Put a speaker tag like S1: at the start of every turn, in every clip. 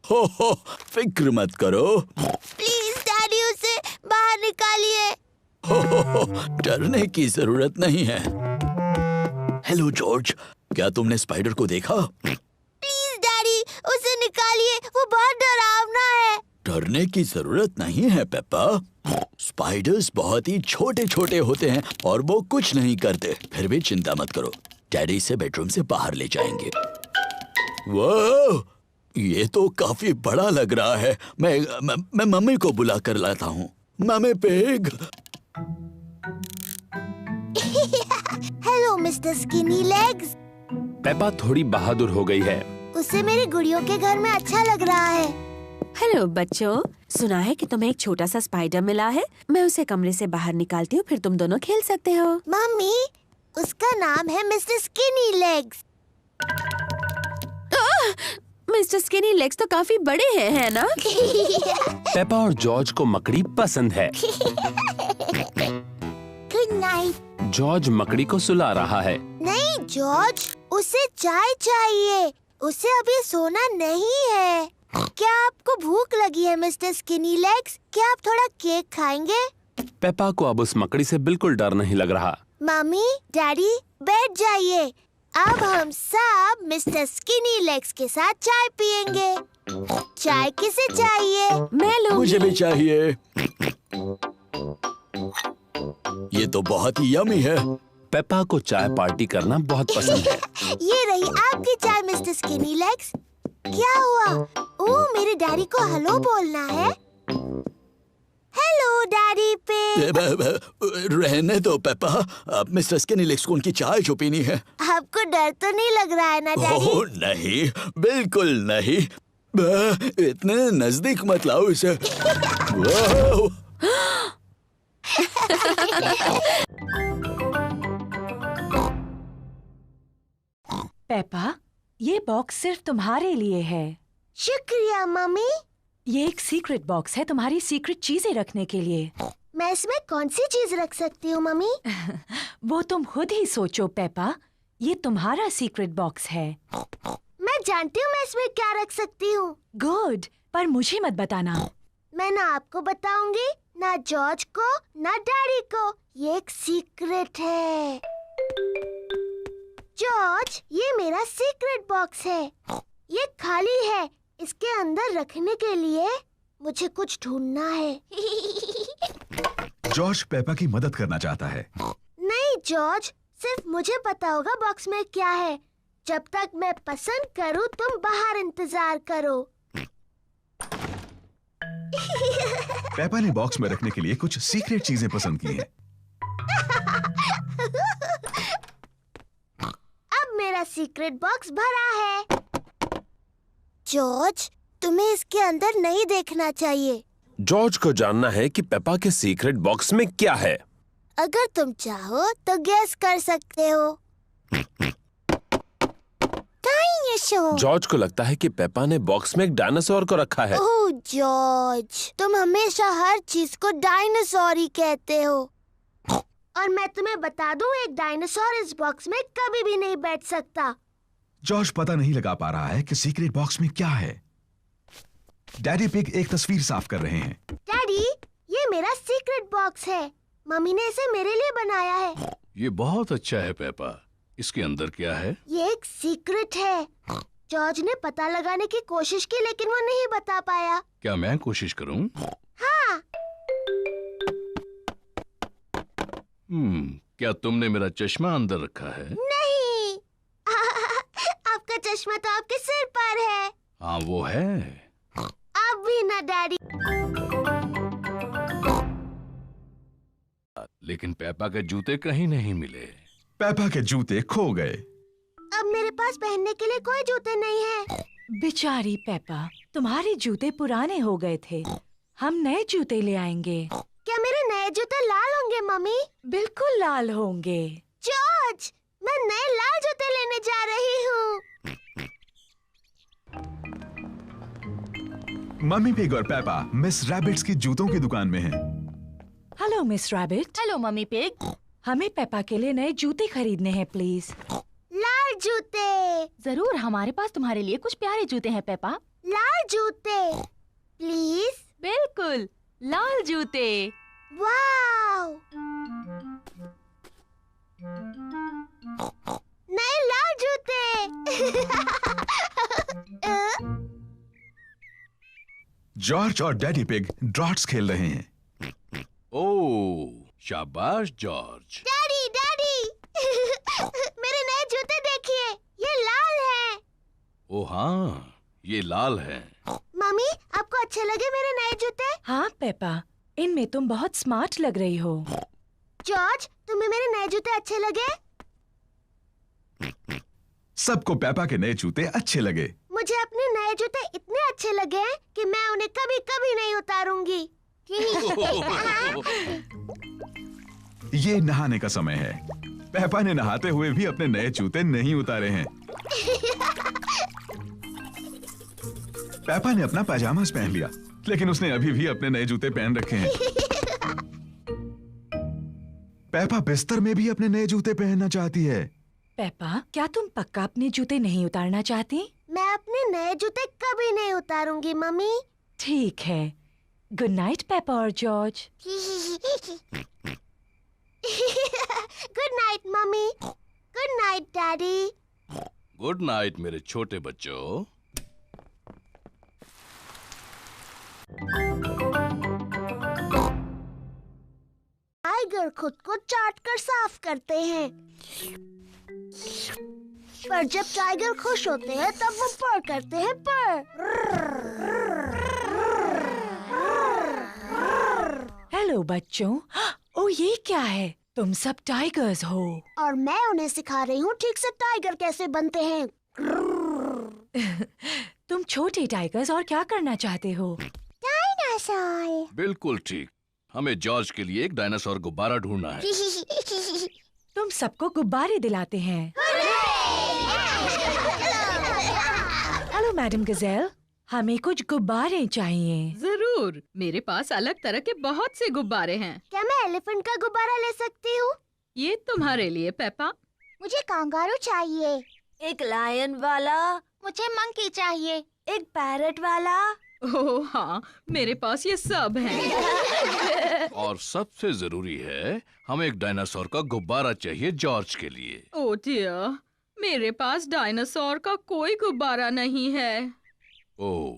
S1: हो, फिक्र मत करो।
S2: प्लीज डैडी उसे बाहर निकालिए।
S1: हो, डरने की जरूरत नहीं है। हेलो जॉर्ज, क्या तुमने स्पाइडर को देखा?
S2: प्लीज डैडी उसे निकालिए, वो बहुत डरावना है।
S1: डरने की जरूरत नहीं है पेप्पा। स्पाइडर्स बहुत ही छोटे छोटे होते हैं और वो कुछ नहीं करते। फिर भी चिंता मत करो, डैडी इसे बेडरूम से बाहर ले जाएंगे। वाह, ये तो काफी बड़ा लग रहा है। मैं मम्मी को बुला कर लाता हूँ। Mummy pig.
S2: Hello mister skinny legs.
S3: Peppa थोड़ी बहादुर हो गई है।
S2: उसे मेरी गुड़ियों के घर में अच्छा लग रहा है।
S4: हेलो बच्चों, सुना है कि तुम्हें एक छोटा सा स्पाइडर मिला है। मैं उसे कमरे से बाहर निकालती हूँ, फिर तुम दोनों खेल सकते हो।
S2: मम्मी, उसका नाम है mister skinny legs.
S4: Mister skinny legs तो काफी बड़े हैं, है ना?
S3: पेप्पा और जॉर्ज को मकड़ी पसंद है।
S2: Good night.
S3: जॉर्ज मकड़ी को सुला रहा है।
S2: नहीं जॉर्ज, उसे चाय चाहिए। उसे अभी सोना नहीं है। क्या आपको भूख लगी है मिस्टर स्किनी लेग्स? क्या आप थोड़ा केक खाएंगे?
S3: पेप्पा को अब उस मकड़ी से बिल्कुल डर नहीं लग रहा।
S2: मम्मी, डैडी, बैठ जाइए। अब हम सब मिस्टर स्किनी लेग्स के साथ चाय पियेंगे। चाय किसे चाहिए?
S4: मैं लूंगी।
S1: मुझे भी चाहिए। ये तो बहुत ही यमी है।
S3: पेप्पा को चाय पार्टी करना बहुत पसंद है।
S2: ये रही आपकी चाय मिस्टर स्किनी लेग्स। क्या हुआ? ओह, मेरे डैडी को हेलो बोलना है। हेलो डैडी पे।
S1: रहने दो पेप्पा, अब मिस्टर स्किनी लेग्स को उनकी चाय जो पीनी है।
S2: आपको डर तो नहीं लग रहा है ना डैडी?
S1: ओह नहीं, बिल्कुल नहीं। इतने नजदीक मत लाओ इसे। वाह!
S5: पेप्पा, ये बॉक्स सिर्फ तुम्हारे लिए है।
S2: शुक्रिया मम्मी।
S5: ये एक सीक्रेट बॉक्स है तुम्हारी सीक्रेट चीजें रखने के लिए।
S2: मैं इसमें कौन सी चीज रख सकती हूँ मम्मी?
S5: वो तुम खुद ही सोचो पेप्पा, ये तुम्हारा सीक्रेट बॉक्स है।
S2: मैं जानती हूँ मैं इसमें क्या रख सकती हूँ।
S5: गुड, पर मुझे मत बताना।
S2: मैं ना आपको बताऊंगी, ना जॉर्ज को, ना डैडी को। ये एक सीक्रेट है। जॉर्ज, ये मेरा सीक्रेट बॉक्स है। ये खाली है। इसके अंदर रखने के लिए मुझे कुछ ढूंढना है।
S6: जॉर्ज पेप्पा की मदद करना चाहता है।
S2: नहीं जॉर्ज, सिर्फ मुझे पता होगा बॉक्स में क्या है। जब तक मैं पसंद करूं, तुम बाहर इंतजार करो।
S6: पेप्पा ने बॉक्स में रखने के लिए कुछ सीक्रेट चीजें पसंद की हैं।
S2: अब मेरा सीक्रेट बॉक्स भरा है। जॉर्ज, तुम्हें इसके अंदर नहीं देखना चाहिए।
S3: जॉर्ज को जानना है कि पेप्पा के सीक्रेट बॉक्स में क्या है।
S2: अगर तुम चाहो तो गेस कर सकते हो। डायनासोर।
S3: जॉर्ज को लगता है कि पेप्पा ने बॉक्स में एक डायनासोर को रखा है।
S2: ओह जॉर्ज, तुम हमेशा हर चीज को डायनासोर ही कहते हो। और मैं तुम्हें बता दूं, एक डायनासोर इस बॉक्स में कभी भी नहीं बैठ सकता।
S6: जॉर्ज पता नहीं लगा पा रहा है कि सीक्रेट बॉक्स में क्या है। डैडी पिग एक तस्वीर साफ कर रहे हैं।
S2: डैडी, ये मेरा सीक्रेट बॉक्स है। मम्मी ने इसे मेरे लिए बनाया है।
S7: ये बहुत अच्छा है पेप्पा। इसके अंदर क्या है?
S2: ये एक सीक्रेट है। जॉर्ज ने पता लगाने की कोशिश की, लेकिन वो नहीं बता पाया।
S7: क्या मैं कोशिश करूं?
S2: हाँ।
S7: क्या तुमने मेरा चश्मा अंदर रखा है?
S2: नहीं। आपका चश्मा तो आपके सिर पर है।
S7: हाँ वो है।
S2: अब भी ना डैडी।
S7: लेकिन पेप्पा के जूते कहीं नहीं मिले।
S6: पेप्पा के जूते खो गए।
S2: अब मेरे पास पहनने के लिए कोई जूते नहीं है।
S5: बेचारी पेप्पा, तुम्हारे जूते पुराने हो गए थे। हम नए जूते ले आएंगे।
S2: क्या मेरे नए जूते लाल होंगे मम्मी?
S5: बिल्कुल लाल होंगे।
S2: जॉर्ज, मैं नए लाल जूते लेने जा रही हूँ।
S6: मम्मी पिग और पेप्पा मिस रैबिट्स की जूतों की दुकान में हैं।
S5: Hello miss rabbit.
S8: Hello mummy pig.
S5: हमें पेप्पा के लिए नए जूते खरीदने हैं प्लीज।
S2: लाल जूते।
S8: जरूर, हमारे पास तुम्हारे लिए कुछ प्यारे जूते हैं पेप्पा।
S2: लाल जूते प्लीज।
S5: बिल्कुल, लाल जूते।
S2: वाव, नए लाल जूते।
S6: जॉर्ज और डैडी पिग ड्रॉट्स खेल रहे हैं।
S7: ओह, शाबाश जॉर्ज।
S2: डैडी डैडी मेरे नए जूते देखिए, ये लाल हैं।
S7: ओ हाँ, ये लाल है।
S2: मम्मी, आपको अच्छे लगे मेरे नए जूते?
S5: हाँ पेपा, इनमें तुम बहुत स्मार्ट लग रही हो।
S2: जॉर्ज, तुम्हें मेरे नए जूते अच्छे लगे?
S6: सबको पेपा के नए जूते अच्छे लगे।
S2: मुझे अपने नए जूते इतने अच्छे लगे हैं कि मैं उन्हें कभी कभी नहीं उतारूंगी।
S6: ये नहाने का समय है। पेपा ने नहाते हुए भी अपने नए जूते नहीं उतारे हैं। पेपा ने अपना पैजामास पहन लिया, लेकिन उसने अभी भी अपने नए जूते पहन रखे हैं। पेपा बिस्तर में भी अपने नए जूते पहनना चाहती है।
S5: पेपा, क्या तुम पक्का अपने जूते नहीं उतारना चाहती?
S2: मैं अपने नए जूते कभी नहीं उतारूंगी मम्मी।
S5: ठीक है। गुड नाइट पेपा और George.
S2: Good night mummy. Good night daddy.
S7: Good night मेरे छोटे बच्चों।
S2: टाइगर खुद को चाट कर साफ करते हैं, पर जब टाइगर खुश होते हैं तब वो पर करते हैं पर।
S5: हेलो बच्चों। ओ, ये क्या है? तुम सब टाइगर्स हो।
S2: और मैं उन्हें सिखा रही हूँ ठीक से टाइगर कैसे बनते हैं।
S5: तुम छोटे टाइगर्स और क्या करना चाहते हो?
S2: डायनासोर।
S7: बिल्कुल ठीक। हमें जॉर्ज के लिए एक डायनासोर गुब्बारा ढूंढना है।
S5: तुम सबको गुब्बारे दिलाते हैं। हेलो मैडम गजेल, हमें कुछ गुब्बारे चाहिए।
S8: जरूर, मेरे पास अलग तरह के बहुत से गुब्बारे हैं।
S2: क्या मैं एलिफेंट का गुब्बारा ले सकती हूँ?
S8: ये तुम्हारे लिए पेपा।
S2: मुझे कांगारू चाहिए।
S4: एक लायन वाला,
S2: मुझे मंकी चाहिए।
S4: एक पैरट वाला।
S8: ओह हाँ, मेरे पास ये सब हैं।
S7: और सबसे जरूरी है, हमें एक डायनासोर का गुब्बारा चाहिए जॉर्ज के लिए।
S8: ओह डियर, मेरे पास डायनासोर का कोई गुब्बारा नहीं है।
S7: ओह,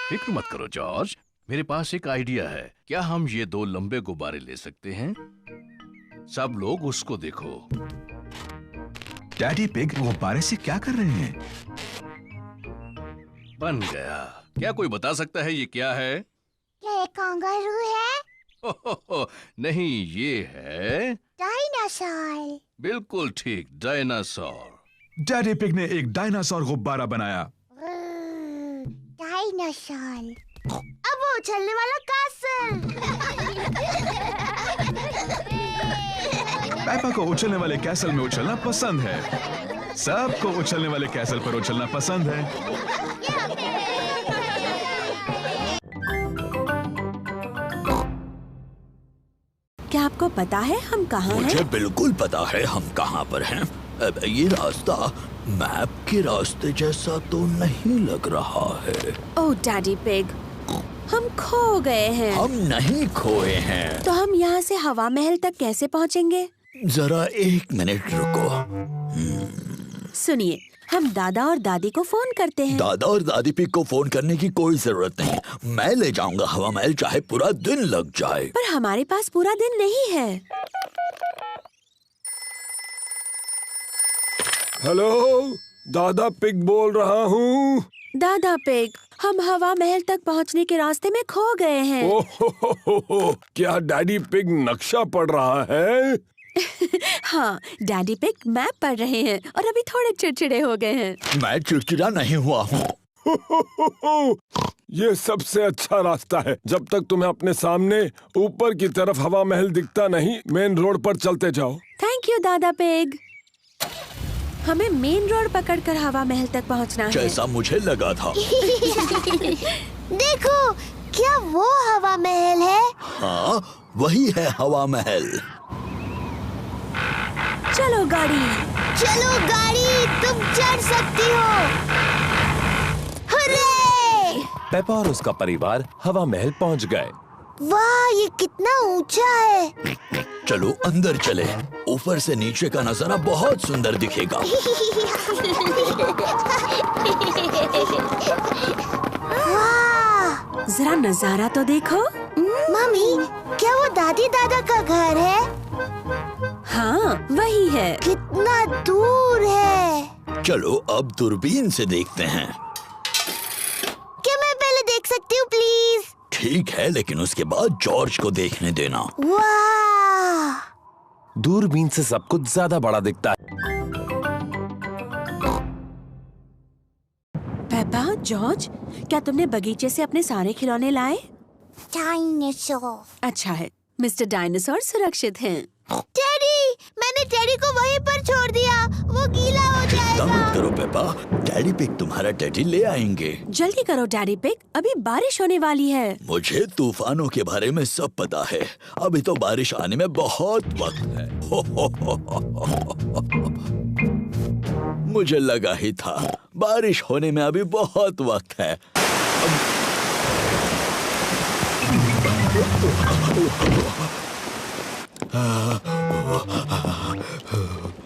S7: फिक्र मत करो जॉर्ज, मेरे पास एक आइडिया है। क्या हम ये दो लंबे गुब्बारे ले सकते हैं? सब लोग उसको देखो।
S6: डैडी पिग गुब्बारे से क्या कर रहे हैं?
S7: बन गया। क्या कोई बता सकता है ये क्या है?
S2: क्या ये कांगारू है?
S7: नहीं, ये है
S2: डायनासोर।
S7: बिल्कुल ठीक, डायनासोर।
S6: डैडी पिग ने एक डायनासोर गुब्बारा बनाया।
S2: डायनासोर। अब वो उछलने वाला कैसल।
S6: पेपा को उछलने वाले कैसल में उछलना पसंद है। सबको उछलने वाले कैसल पर उछलना पसंद है।
S4: क्या आपको पता है हम कहाँ
S1: मुझे
S4: हैं?
S1: बिल्कुल पता है हम कहाँ पर हैं। अब ये रास्ता मैप के रास्ते जैसा तो नहीं लग रहा है।
S4: ओह डैडी पिग, हम खो गए हैं।
S1: हम नहीं खोए हैं।
S4: तो हम यहाँ से हवा महल तक कैसे पहुँचेंगे?
S1: जरा 1 मिनट रुको।
S4: सुनिए, हम दादा और दादी को फोन करते हैं।
S1: दादा और दादी पिग को फोन करने की कोई जरूरत नहीं। मैं ले जाऊंगा हवा महल, चाहे पूरा दिन लग जाए।
S4: पर हमारे पास पूरा दिन नहीं है।
S9: हेलो, दादा पिग बोल रहा हूँ।
S4: दादा पिग, हम हवा महल तक पहुँचने के रास्ते में खो गए हैं।
S9: ओह, क्या डैडी पिग नक्शा पढ़ रहा है?
S4: हाँ, डैडी पिग मैप पढ़ रहे हैं और अभी थोड़े चिड़चिड़े हो गए हैं।
S1: मैं चिड़चिड़ा नहीं हुआ हूँ।
S9: ये सबसे अच्छा रास्ता है। जब तक तुम्हें अपने सामने ऊपर की तरफ हवा महल दिखता नहीं, मेन रोड पर चलते जाओ।
S4: थैंक यू दादा पिग। हमें मेन रोड पकड़कर हवा महल तक पहुंचना है।
S1: जैसा मुझे लगा था।
S2: देखो, क्या वो हवा महल है?
S1: हाँ, वही है हवा महल।
S4: चलो गाड़ी।
S2: चलो गाड़ी, तुम चढ़ सकती हो। हुर्रे!
S3: पेपा और उसका परिवार हवा महल पहुंच गए।
S2: वाह, ये कितना ऊंचा है।
S1: चलो अंदर चले, ऊपर से नीचे का नजारा बहुत सुंदर दिखेगा।
S2: वाह!
S4: जरा नजारा तो देखो।
S2: मम्मी, क्या वो दादी दादा का घर है?
S4: हाँ, वही है।
S2: कितना दूर है।
S1: चलो अब दूरबीन से देखते हैं।
S2: क्या मैं पहले देख सकती हूँ प्लीज?
S1: ठीक है, लेकिन उसके बाद जॉर्ज को देखने देना।
S2: वाह!
S3: दूरबीन से सब कुछ ज्यादा बड़ा दिखता है।
S4: पेपा, जॉर्ज, क्या तुमने बगीचे से अपने सारे खिलौने लाए?
S2: डायनासोर।
S4: अच्छा है, मिस्टर डायनासोर सुरक्षित हैं।
S2: टेडी, मैंने टेडी को वहीं पर छोड़ दिया, वो गीला हो
S1: चिंता मत
S2: जाएगा।
S1: करो पेपा, डैडी पिग तुम्हारा टेडी ले आएंगे।
S4: जल्दी करो डैडी पिग, अभी बारिश होने वाली है।
S1: मुझे तूफानों के बारे में सब पता है। अभी तो बारिश आने में बहुत वक्त है। मुझे लगा ही था, बारिश होने में अभी बहुत वक्त है।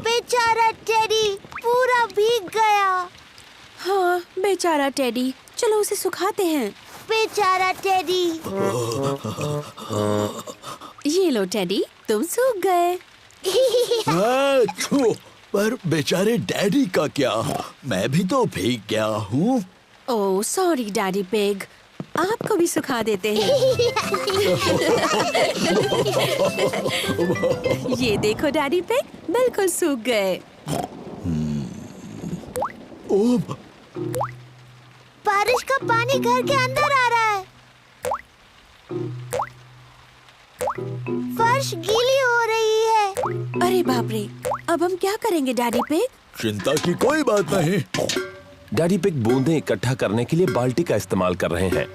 S2: बेचारा टेडी पूरा भीग गया।
S4: हाँ, बेचारा टेडी, चलो उसे सुखाते हैं।
S2: बेचारा टेडी।
S4: ये लो टेडी, तुम सूख गए।
S1: छू, पर बेचारे डैडी का क्या? मैं भी तो भीग गया हूँ।
S4: ओह सॉरी डैडी पिग, आपको भी सुखा देते हैं। ये देखो डैडी पिग, बिल्कुल सूख गए।
S1: ओह,
S2: बारिश का पानी घर के अंदर आ रहा है। फर्श गीली हो रही है।
S4: अरे बाप रे, अब हम क्या करेंगे डैडी पिग?
S1: चिंता की कोई बात नहीं।
S3: डैडी पिग बूंदें इकट्ठा करने के लिए बाल्टी का इस्तेमाल कर रहे हैं।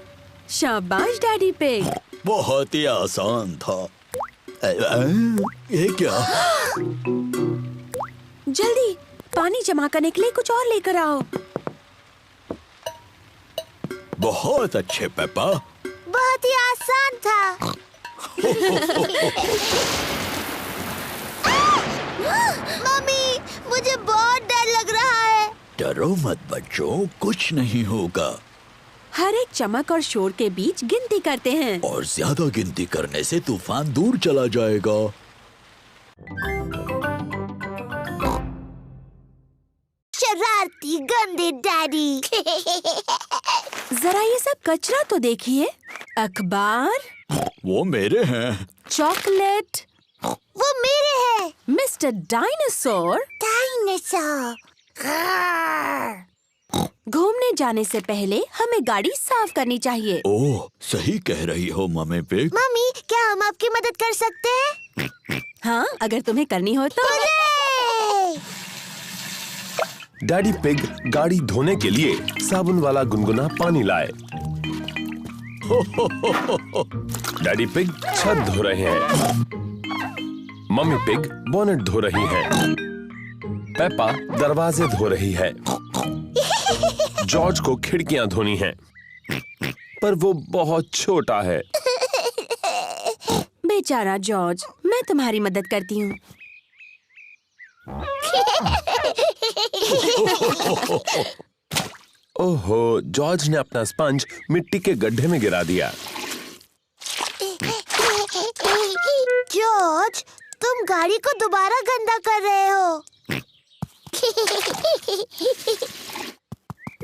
S4: शाबाश डैडी पिग।
S1: बहुत ही आसान था। ये क्या?
S4: जल्दी पानी जमा करने के लिए कुछ और लेकर आओ।
S1: बहुत अच्छे पेपा।
S2: बहुत ही आसान था। मम्मी, मुझे बहुत डर लग रहा है।
S1: डरो मत बच्चों, कुछ नहीं होगा।
S4: हर एक चमक और शोर के बीच गिनती करते हैं।
S1: और ज्यादा गिनती करने से तूफान दूर चला जाएगा।
S2: शरारती गंदे डैडी।
S4: जरा ये सब कचरा तो देखिए। अखबार,
S1: वो मेरे हैं।
S4: चॉकलेट,
S2: वो मेरे हैं।
S4: Mister dinosaur.
S2: डायनासोर।
S4: घूमने जाने से पहले हमें गाड़ी साफ करनी चाहिए।
S1: ओह, सही कह रही हो मम्मी पिग।
S2: मम्मी, क्या हम आपकी मदद कर सकते हैं?
S4: हाँ, अगर तुम्हें करनी हो तो।
S2: हुर्रे!
S3: डैडी पिग गाड़ी धोने के लिए साबुन वाला गुनगुना पानी लाए। डैडी पिग छत धो रहे हैं। मम्मी पिग बोनेट धो रही हैं। पेपा दरवाजे धो रही है। जॉर्ज को खिड़कियां धोनी हैं, पर वो बहुत छोटा है।
S4: बेचारा जॉर्ज, मैं तुम्हारी मदद करती हूँ।
S3: ओहो, जॉर्ज ने अपना स्पंज मिट्टी के गड्ढे में गिरा दिया।
S2: जॉर्ज, तुम गाड़ी को दोबारा गंदा कर रहे हो।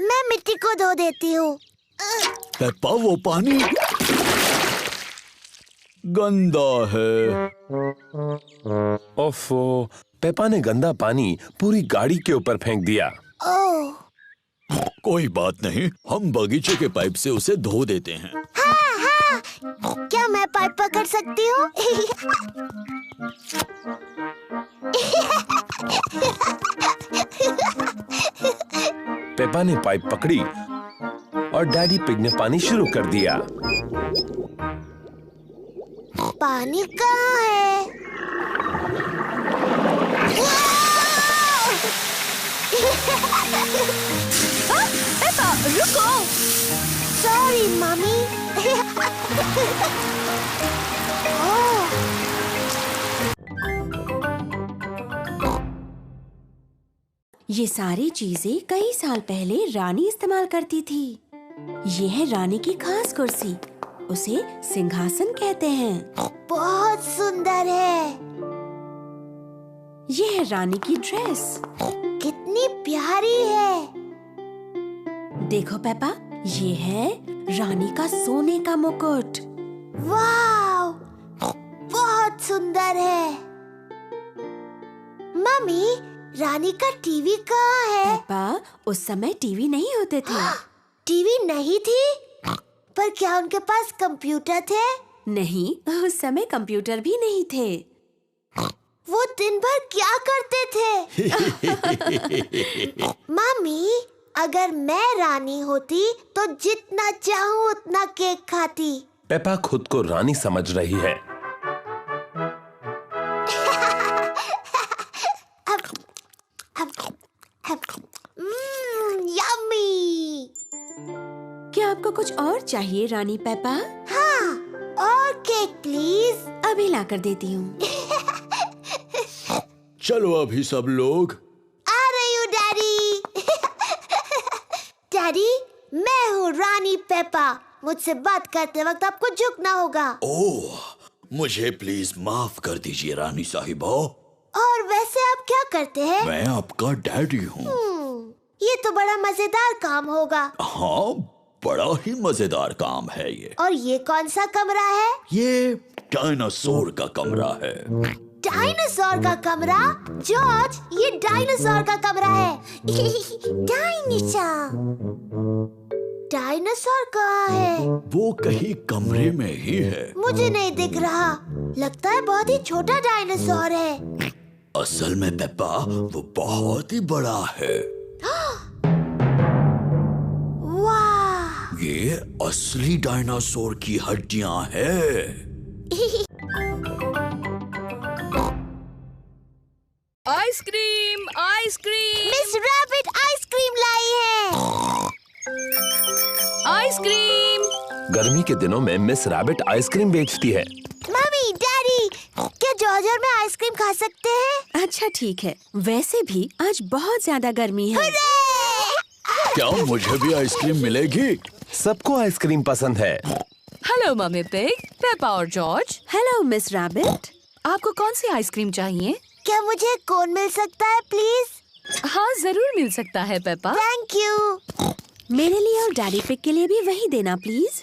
S2: मैं मिट्टी को धो देती हूँ।
S1: पेप्पा, वो पानी गंदा है।
S3: ओफो, पेपा ने गंदा पानी पूरी गाड़ी के ऊपर फेंक दिया।
S2: ओह,
S1: कोई बात नहीं, हम बगीचे के पाइप से उसे धो देते हैं।
S2: हाँ हाँ, क्या मैं पाइप पकड़ सकती हूँ?
S3: पेपा ने पाइप पकड़ी और डैडी पिग ने पानी शुरू कर दिया।
S2: पानी कहाँ है? Sorry mummy. ओह,
S4: ये सारी चीजें कई साल पहले रानी इस्तेमाल करती थी। ये है रानी की खास कुर्सी, उसे सिंहासन कहते हैं।
S2: बहुत सुंदर है।
S4: ये है रानी की ड्रेस।
S2: कितनी प्यारी है।
S4: देखो पेपा, ये है रानी का सोने का मुकुट।
S2: वाव, बहुत सुंदर है। मम्मी, रानी का टीवी कहाँ है?
S4: पेपा, उस समय टीवी नहीं होते थे।
S2: टीवी नहीं थी? पर क्या उनके पास कंप्यूटर थे?
S4: नहीं, उस समय कंप्यूटर भी नहीं थे।
S2: वो दिन भर क्या करते थे? मम्मी, अगर मैं रानी होती तो जितना चाहूँ उतना केक खाती।
S3: पेपा खुद को रानी समझ रही है।
S2: यम्मी।
S4: क्या आपको कुछ और चाहिए रानी पेपा?
S2: हाँ, और केक प्लीज।
S4: अभी ला कर देती हूँ।
S1: चलो अभी सब लोग।
S2: आ रही हूँ डैडी। डैडी, मैं हूँ रानी पेपा। मुझसे बात करते वक्त आपको झुकना होगा।
S1: ओह, मुझे प्लीज माफ कर दीजिए रानी साहिबा।
S2: और वैसे आप क्या करते हैं?
S1: मैं आपका डैडी हूँ।
S2: ये तो बड़ा मजेदार काम होगा।
S1: हाँ, बड़ा ही मजेदार काम है ये।
S2: और ये कौन सा कमरा है?
S1: ये डायनासोर का कमरा है।
S2: डायनासोर का कमरा? जॉर्ज, ये डायनासोर का कमरा है। डायनासोर। डायनासोर कहाँ है?
S1: वो कहीं कमरे में ही है।
S2: मुझे नहीं दिख रहा। लगता है बहुत ही छोटा डायनासोर है।
S1: असल में पेप्पा, वो बहुत ही बड़ा है।
S2: वाह!
S1: ये असली डायनासोर की हड्डियां हैं।
S8: Ice cream, ice cream,
S2: Miss Rabbit ice cream लाई है।
S8: आइसक्रीम।
S3: गर्मी के दिनों में मिस रैबिट आइसक्रीम बेचती है।
S2: मम्मी, डैडी, क्या जॉर्ज और मैं आइसक्रीम खा सकते हैं?
S4: अच्छा ठीक है, वैसे भी आज बहुत ज्यादा गर्मी है।
S1: क्या मुझे भी आइसक्रीम मिलेगी?
S3: सबको आइसक्रीम पसंद है।
S8: हेलो मम्मी पिग, पेपा और जॉर्ज।
S4: Hello miss rabbit.
S8: आपको कौन सी आइसक्रीम चाहिए?
S2: क्या मुझे कोन मिल सकता है प्लीज?
S8: हाँ, जरूर मिल सकता है पेपा।
S2: Thank you.
S4: मेरे लिए और डैडी पिग के लिए भी वही देना प्लीज।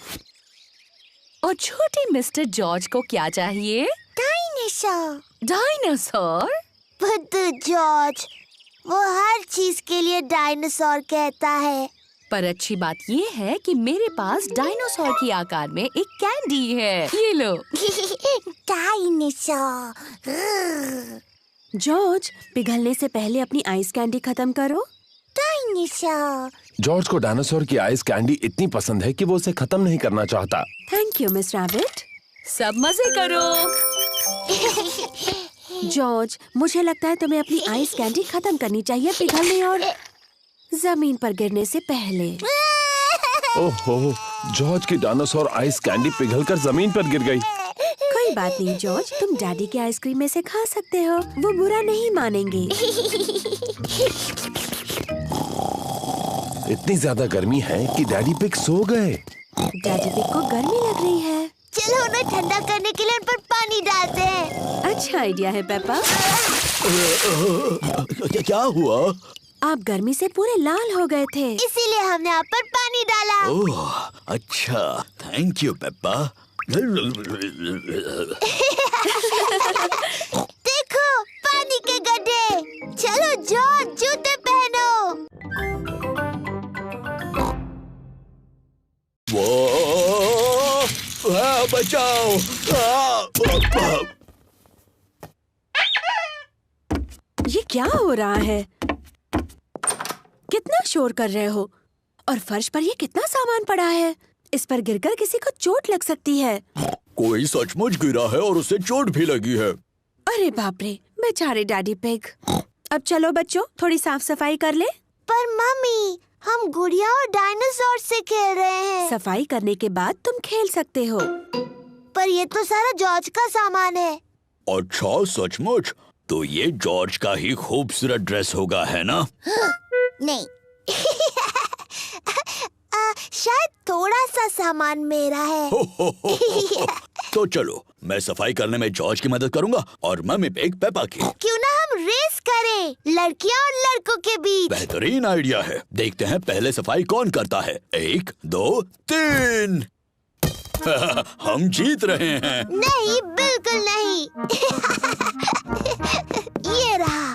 S8: और छोटे मिस्टर जॉर्ज को क्या चाहिए?
S2: डायनासोर।
S8: डायनासोर?
S2: बुद्धू जॉर्ज, वो हर चीज के लिए डायनासोर कहता है।
S8: पर अच्छी बात ये है कि मेरे पास डायनासोर की आकार में एक कैंडी है। ये लो।
S2: डायनासोर।
S4: जॉर्ज, पिघलने से पहले अपनी आइस कैंडी खत्म करो।
S2: डायनासोर।
S3: जॉर्ज को डायनासोर की आइस कैंडी इतनी पसंद है कि वो उसे खत्म नहीं करना चाहता।
S4: Thank you miss rabbit.
S8: सब मजे करो।
S4: जॉर्ज, मुझे लगता है तुम्हें अपनी आइस कैंडी खत्म करनी चाहिए पिघलने और जमीन पर गिरने से पहले।
S3: ओहो, जॉर्ज की डायनासोर आइस कैंडी पिघलकर जमीन पर गिर गई।
S4: कोई बात नहीं जॉर्ज, तुम डैडी के आइसक्रीम में से खा सकते हो, वो बुरा नहीं मानेंगे।
S3: इतनी ज्यादा गर्मी है कि डैडी पिग सो गए।
S4: डैडी पिग को गर्मी लग रही है।
S2: चलो उन्हें ठंडा करने के लिए उन पर पानी डालते हैं।
S4: अच्छा आइडिया है पेपा।
S1: क्या हुआ?
S4: आप गर्मी से पूरे लाल हो गए थे।
S2: इसीलिए हमने आप पर पानी डाला।
S1: ओह, अच्छा, थैंक यू पेप्पा।
S2: देखो, पानी के गड्ढे। चलो जॉर्ज, जूते पहनो।
S1: वो बचाओ।
S4: ये क्या हो रहा है? कितना शोर कर रहे हो? और फर्श पर ये कितना सामान पड़ा है? इस पर गिरकर किसी को चोट लग सकती है।
S1: कोई सचमुच गिरा है और उसे चोट भी लगी है।
S4: अरे बाप रे, बेचारे डैडी पिग। अब चलो बच्चों, थोड़ी साफ सफाई कर ले।
S2: पर मम्मी, हम गुड़िया और डायनासोर से खेल रहे हैं।
S4: सफाई करने के बाद तुम खेल सकते हो।
S2: पर ये तो सारा जॉर्ज का सामान है।
S1: अच्छा, सचमुच? तो ये जॉर्ज का ही खूबसूरत ड्रेस होगा, है ना?
S2: नहीं। शायद थोड़ा सा सामान मेरा है।
S1: तो चलो, मैं सफाई करने में जॉर्ज की मदद करूंगा और मम्मी पिग पेपा की।
S2: क्यों ना हम रेस करें, लड़कियां और लड़कों के बीच।
S1: बेहतरीन आइडिया है। देखते हैं पहले सफाई कौन करता है। 1, 2, 3। हम जीत रहे हैं।
S2: नहीं, बिल्कुल नहीं। ये रहा।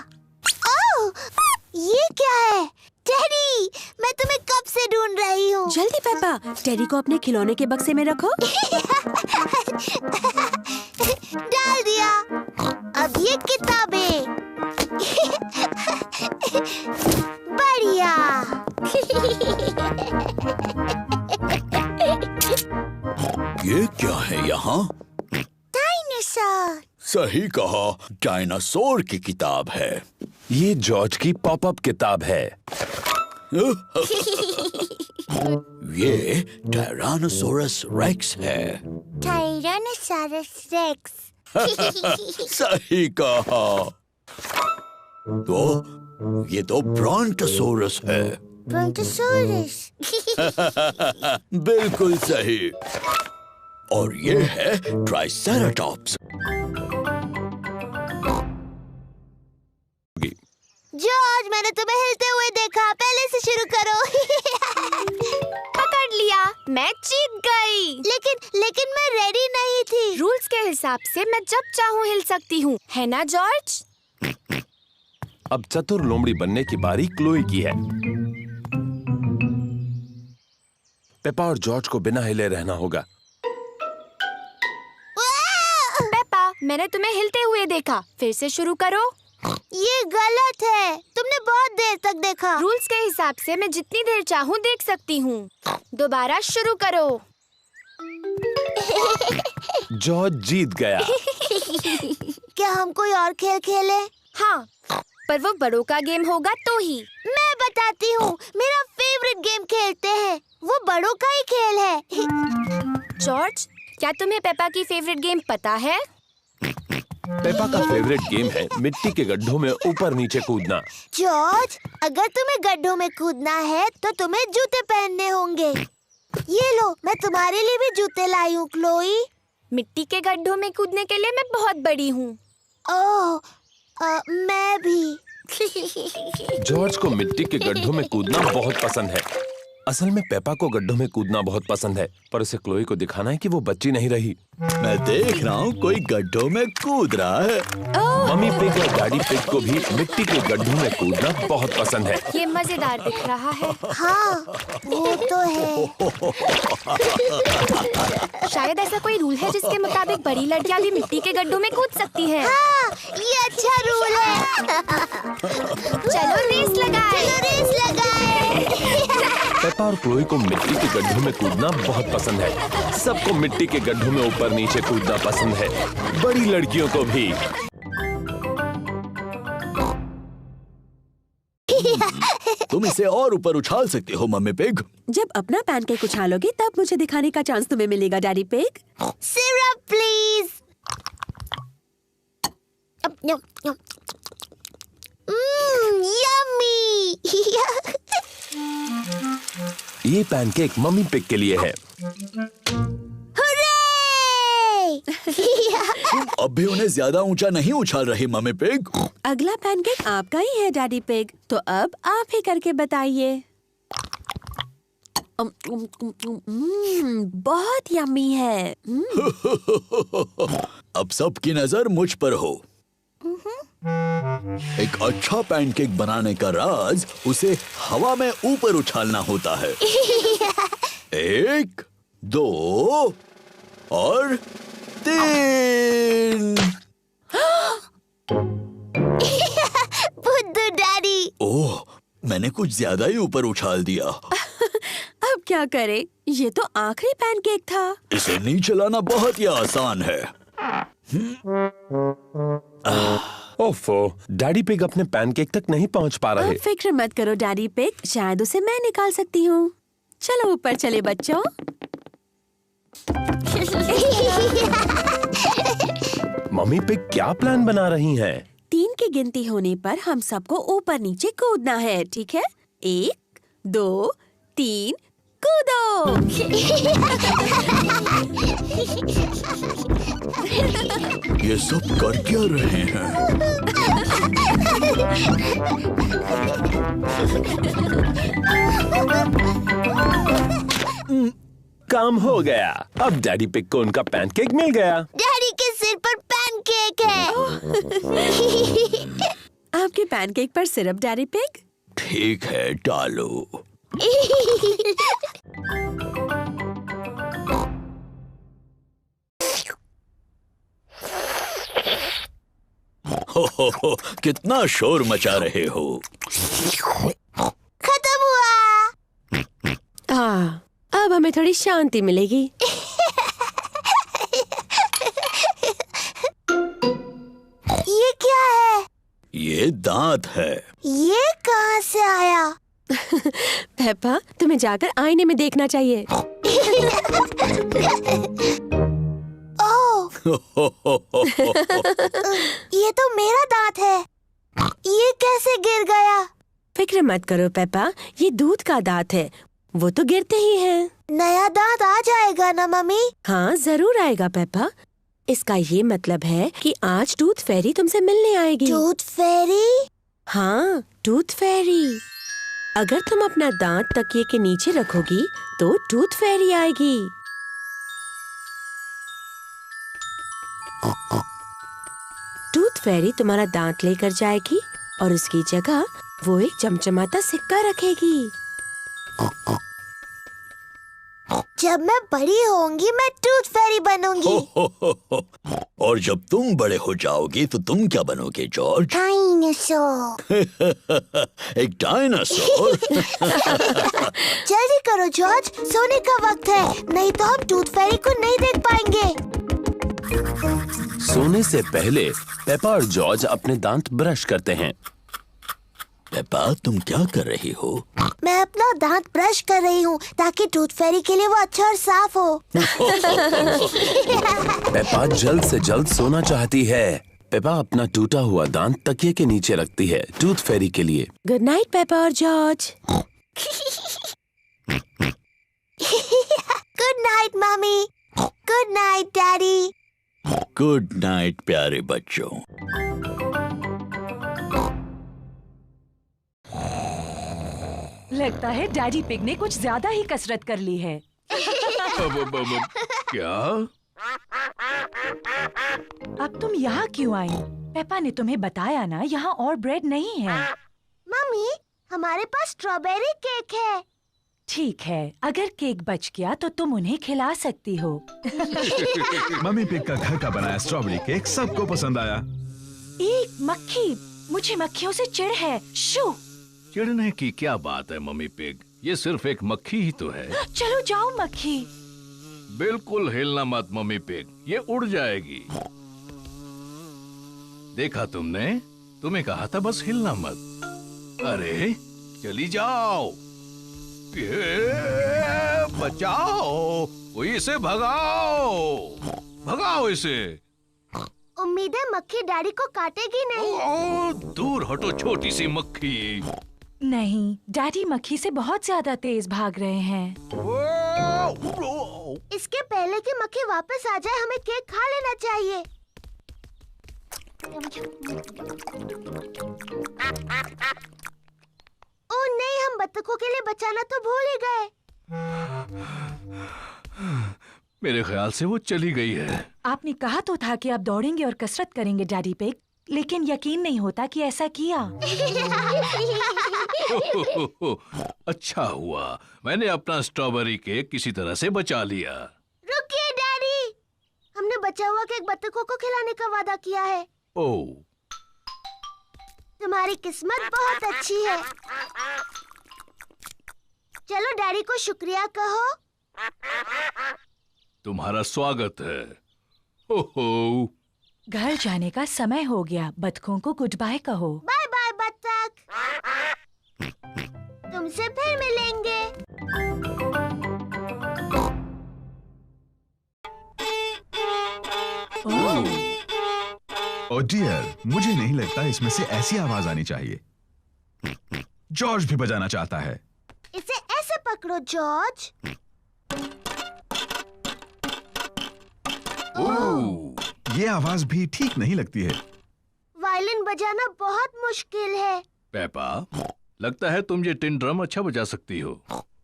S2: ओह, ये क्या है? टेडी, मैं तुम्हें कब से ढूंढ रही हूँ।
S4: जल्दी पेपा, टेडी को अपने खिलौने के बक्से में रखो।
S2: डाल दिया। अब ये किताबें। बढ़िया।
S1: ये क्या है यहाँ?
S2: डायनासोर।
S1: सही कहा, डायनासोर की किताब है।
S3: ये जॉर्ज की पॉपअप किताब है।
S1: ये टायरानोसोरस रेक्स है।
S2: Tyrannosaurus rex.
S1: सही कहा। तो ये तो ब्रॉन्टोसोरस है।
S2: ब्रॉन्टोसोरस।
S1: बिल्कुल सही। और ये है ट्राइसेराटॉप्स।
S2: जॉर्ज, मैंने तुम्हें हिलते हुए देखा। पहले से शुरू करो।
S8: पकड़ लिया, मैं जीत गई।
S2: लेकिन मैं रेडी नहीं थी।
S8: रूल्स के हिसाब से मैं जब चाहूँ हिल सकती हूँ, है ना जॉर्ज?
S3: अब चतुर लोमड़ी बनने की बारी क्लोई की है। पेपा और जॉर्ज को बिना हिले रहना होगा।
S8: पेपा, मैंने तुम्हें हिलते हुए देखा। फिर से शुरू करो।
S2: ये गलत है। तुमने बहुत देर तक देखा।
S8: रूल्स के हिसाब से मैं जितनी देर चाहूँ देख सकती हूँ। दोबारा शुरू करो।
S3: जॉर्ज जीत गया।
S2: क्या हम कोई और खेल खेले?
S8: हाँ, पर वो बड़ों का गेम होगा तो ही।
S2: मैं बताती हूँ, मेरा फेवरेट गेम खेलते हैं। वो बड़ों का ही खेल है।
S8: जॉर्ज, क्या तुम्हें पेपा की फेवरेट गेम पता है?
S3: पेपा का फेवरेट गेम है मिट्टी के गड्ढों में ऊपर नीचे कूदना।
S2: जॉर्ज, अगर तुम्हें गड्ढों में कूदना है तो तुम्हें जूते पहनने होंगे। ये लो, मैं तुम्हारे लिए भी जूते लाई हूँ, क्लोई।
S8: मिट्टी के गड्ढों में कूदने के लिए मैं बहुत बड़ी हूँ।
S2: ओह, मैं भी।
S3: जॉर्ज को मिट्टी के गड्ढों में कूदना बहुत पसंद है। असल में पेपा को गड्ढों में कूदना बहुत पसंद है, पर उसे क्लोई को दिखाना है कि वो बच्ची नहीं रही।
S1: मैं देख रहा हूँ कोई गड्ढों में कूद रहा है।
S3: मम्मी पिग और डैडी पिग को भी मिट्टी के गड्ढों में कूदना बहुत पसंद है।
S8: ये मजेदार दिख रहा है।
S2: हाँ, वो तो है।
S8: शायद ऐसा कोई रूल है जिसके मुताबिक बड़ी लड़कियां भी मिट्टी के गड्ढों में कूद सकती हैं।
S2: हाँ, ये अच्छा रूल है।
S8: चलो रेस लगाएं।
S3: पेपा और क्लोई को मिट्टी के गड्ढों में कूदना बहुत पसंद है। सबको मिट्टी के गड्ढों में ऊपर नीचे कूदना पसंद है, बड़ी लड़कियों को भी।
S1: तुम इसे और ऊपर उछाल सकते हो मम्मी पिग।
S4: जब अपना पैनकेक उछालोगे तब मुझे दिखाने का चांस तुम्हें मिलेगा daddy pig.
S2: Syrup please. Yummy.
S3: ये पैनकेक मम्मी पिग के लिए है।
S1: अब भी उन्हें ज्यादा ऊंचा नहीं उछाल रही मम्मी पिग।
S4: अगला पैनकेक आपका ही है डैडी पिग, तो अब आप ही करके बताइए। बहुत यम्मी है।
S1: अब सबकी नजर मुझ पर हो। एक अच्छा पैनकेक बनाने का राज उसे हवा में ऊपर उछालना होता है। 1, 2 और 3।
S2: बुद्धू डैडी।
S1: ओह, मैंने कुछ ज्यादा ही ऊपर उछाल दिया।
S4: अब क्या करें? ये तो आखिरी पैनकेक था।
S1: इसे नीचे लाना बहुत ही आसान है।
S3: ओफो, डैडी पिग अपने पैनकेक तक नहीं पहुंच पा रहे।
S4: फिक्र मत करो डैडी पिग, शायद उसे मैं निकाल सकती हूँ। चलो ऊपर चले बच्चों।
S3: मम्मी पिग क्या प्लान बना रही हैं?
S4: 3 की गिनती होने पर हम सबको ऊपर नीचे कूदना है, ठीक है? 1, 2, 3, कूदो।
S1: ये सब कर क्या रहे हैं?
S3: काम हो गया। अब डैडी पिग को उनका पैनकेक मिल गया।
S2: डैडी के सिर पर पैनकेक है।
S4: आपके पैनकेक पर सिरप डैडी पिग?
S1: ठीक है, डालो। हो, कितना शोर मचा रहे हो।
S2: खत्म हुआ।
S4: अब हमें थोड़ी शांति मिलेगी।
S2: ये क्या है?
S1: ये दांत है।
S2: ये कहाँ से आया?
S4: पेप्पा, तुम्हें जाकर आईने में देखना चाहिए।
S2: ओह, ये तो मेरा दांत है। ये कैसे गिर गया?
S4: फिक्र मत करो पेप्पा, ये दूध का दांत है, वो तो गिरते ही हैं।
S2: नया दांत आ जाएगा ना मम्मी?
S4: हाँ जरूर आएगा पेप्पा। इसका ये मतलब है कि आज टूथ फेरी तुमसे मिलने आएगी।
S2: टूथ फेरी?
S4: हाँ, टूथ फेरी। अगर तुम अपना दांत तकिए के नीचे रखोगी तो टूथ फेरी आएगी। टूथ फेरी तुम्हारा दांत लेकर जाएगी और उसकी जगह वो एक चमचमाता सिक्का रखेगी।
S2: जब मैं बड़ी होंगी मैं टूथ फेरी बनूंगी।
S1: और जब तुम बड़े हो जाओगी तो तुम क्या बनोगे जॉर्ज?
S2: डायनासोर।
S1: एक डायनासोर?
S2: जल्दी करो जॉर्ज, सोने का वक्त है, नहीं तो हम टूथ फेरी को नहीं देख पाएंगे।
S3: सोने से पहले पेप्पा और जॉर्ज अपने दांत ब्रश करते हैं।
S1: पेप्पा, तुम क्या कर रही हो?
S2: मैं अपना दांत ब्रश कर रही हूँ ताकि टूथ फेरी के लिए वो अच्छा और साफ हो।
S3: पेप्पा जल्द से जल्द सोना चाहती है। पेप्पा अपना टूटा हुआ दांत तकिए के नीचे रखती है टूथ फेरी के लिए।
S4: गुड नाइट पेप्पा और George.
S2: Good night mummy. Good night daddy.
S1: Good night प्यारे बच्चों।
S5: लगता है डैडी पिग ने कुछ ज्यादा ही कसरत कर ली है।
S7: क्या?
S5: अब तुम यहाँ क्यों आई? पेप्पा ने तुम्हें बताया ना यहाँ और ब्रेड नहीं है।
S2: मम्मी, हमारे पास स्ट्रॉबेरी केक है।
S5: ठीक है, अगर केक बच गया तो तुम उन्हें खिला सकती हो।
S6: मम्मी पिग का घर का बनाया स्ट्रॉबेरी केक सबको पसंद आया।
S5: एक मक्खी, मुझे मक्खियों से चिढ़ है। शू!
S7: चिढ़ने की क्या बात है मम्मी पिग, ये सिर्फ एक मक्खी ही तो है।
S5: चलो जाओ मक्खी।
S7: बिल्कुल हिलना मत मम्मी पिग, ये उड़ जाएगी। देखा तुमने? तुम्हें कहा था बस हिलना मत। अरे चली जाओ। ये बचाओ, कोई इसे भगाओ, भगाओ इसे।
S2: उम्मीद है मक्खी डैडी को काटेगी नहीं।
S7: ओ, दूर हटो छोटी सी मक्खी।
S5: नहीं, डैडी मक्खी से बहुत ज्यादा तेज भाग रहे हैं।
S2: इसके पहले कि मक्खी वापस आ जाए हमें केक खा लेना चाहिए। ओह नहीं, हम बत्तखों के लिए बचाना तो भूल ही गए।
S7: मेरे ख्याल से वो चली गई है।
S5: आपने कहा तो था कि आप दौड़ेंगे और कसरत करेंगे डैडी पिग, लेकिन यकीन नहीं होता कि ऐसा किया।
S7: अच्छा हुआ मैंने अपना स्ट्रॉबेरी केक किसी तरह से बचा लिया।
S2: रुकिए डैडी, हमने बचा हुआ केक बत्तखों को खिलाने का वादा किया है।
S7: ओह,
S2: तुम्हारी किस्मत बहुत अच्छी है। चलो डैडी को शुक्रिया कहो।
S7: तुम्हारा स्वागत है। ओहो,
S5: घर जाने का समय हो गया। बतखों को गुड बाय कहो।
S2: बाय बाय बत्तख। तुमसे फिर मिलेंगे।
S6: ओह डियर, मुझे नहीं लगता इसमें से ऐसी आवाज आनी चाहिए। जॉर्ज भी बजाना चाहता है।
S2: इसे ऐसे पकड़ो जॉर्ज।
S6: ये आवाज भी ठीक नहीं लगती है।
S2: वायलिन बजाना बहुत मुश्किल है।
S7: पेपा, लगता है तुम ये टिन ड्रम अच्छा बजा सकती हो।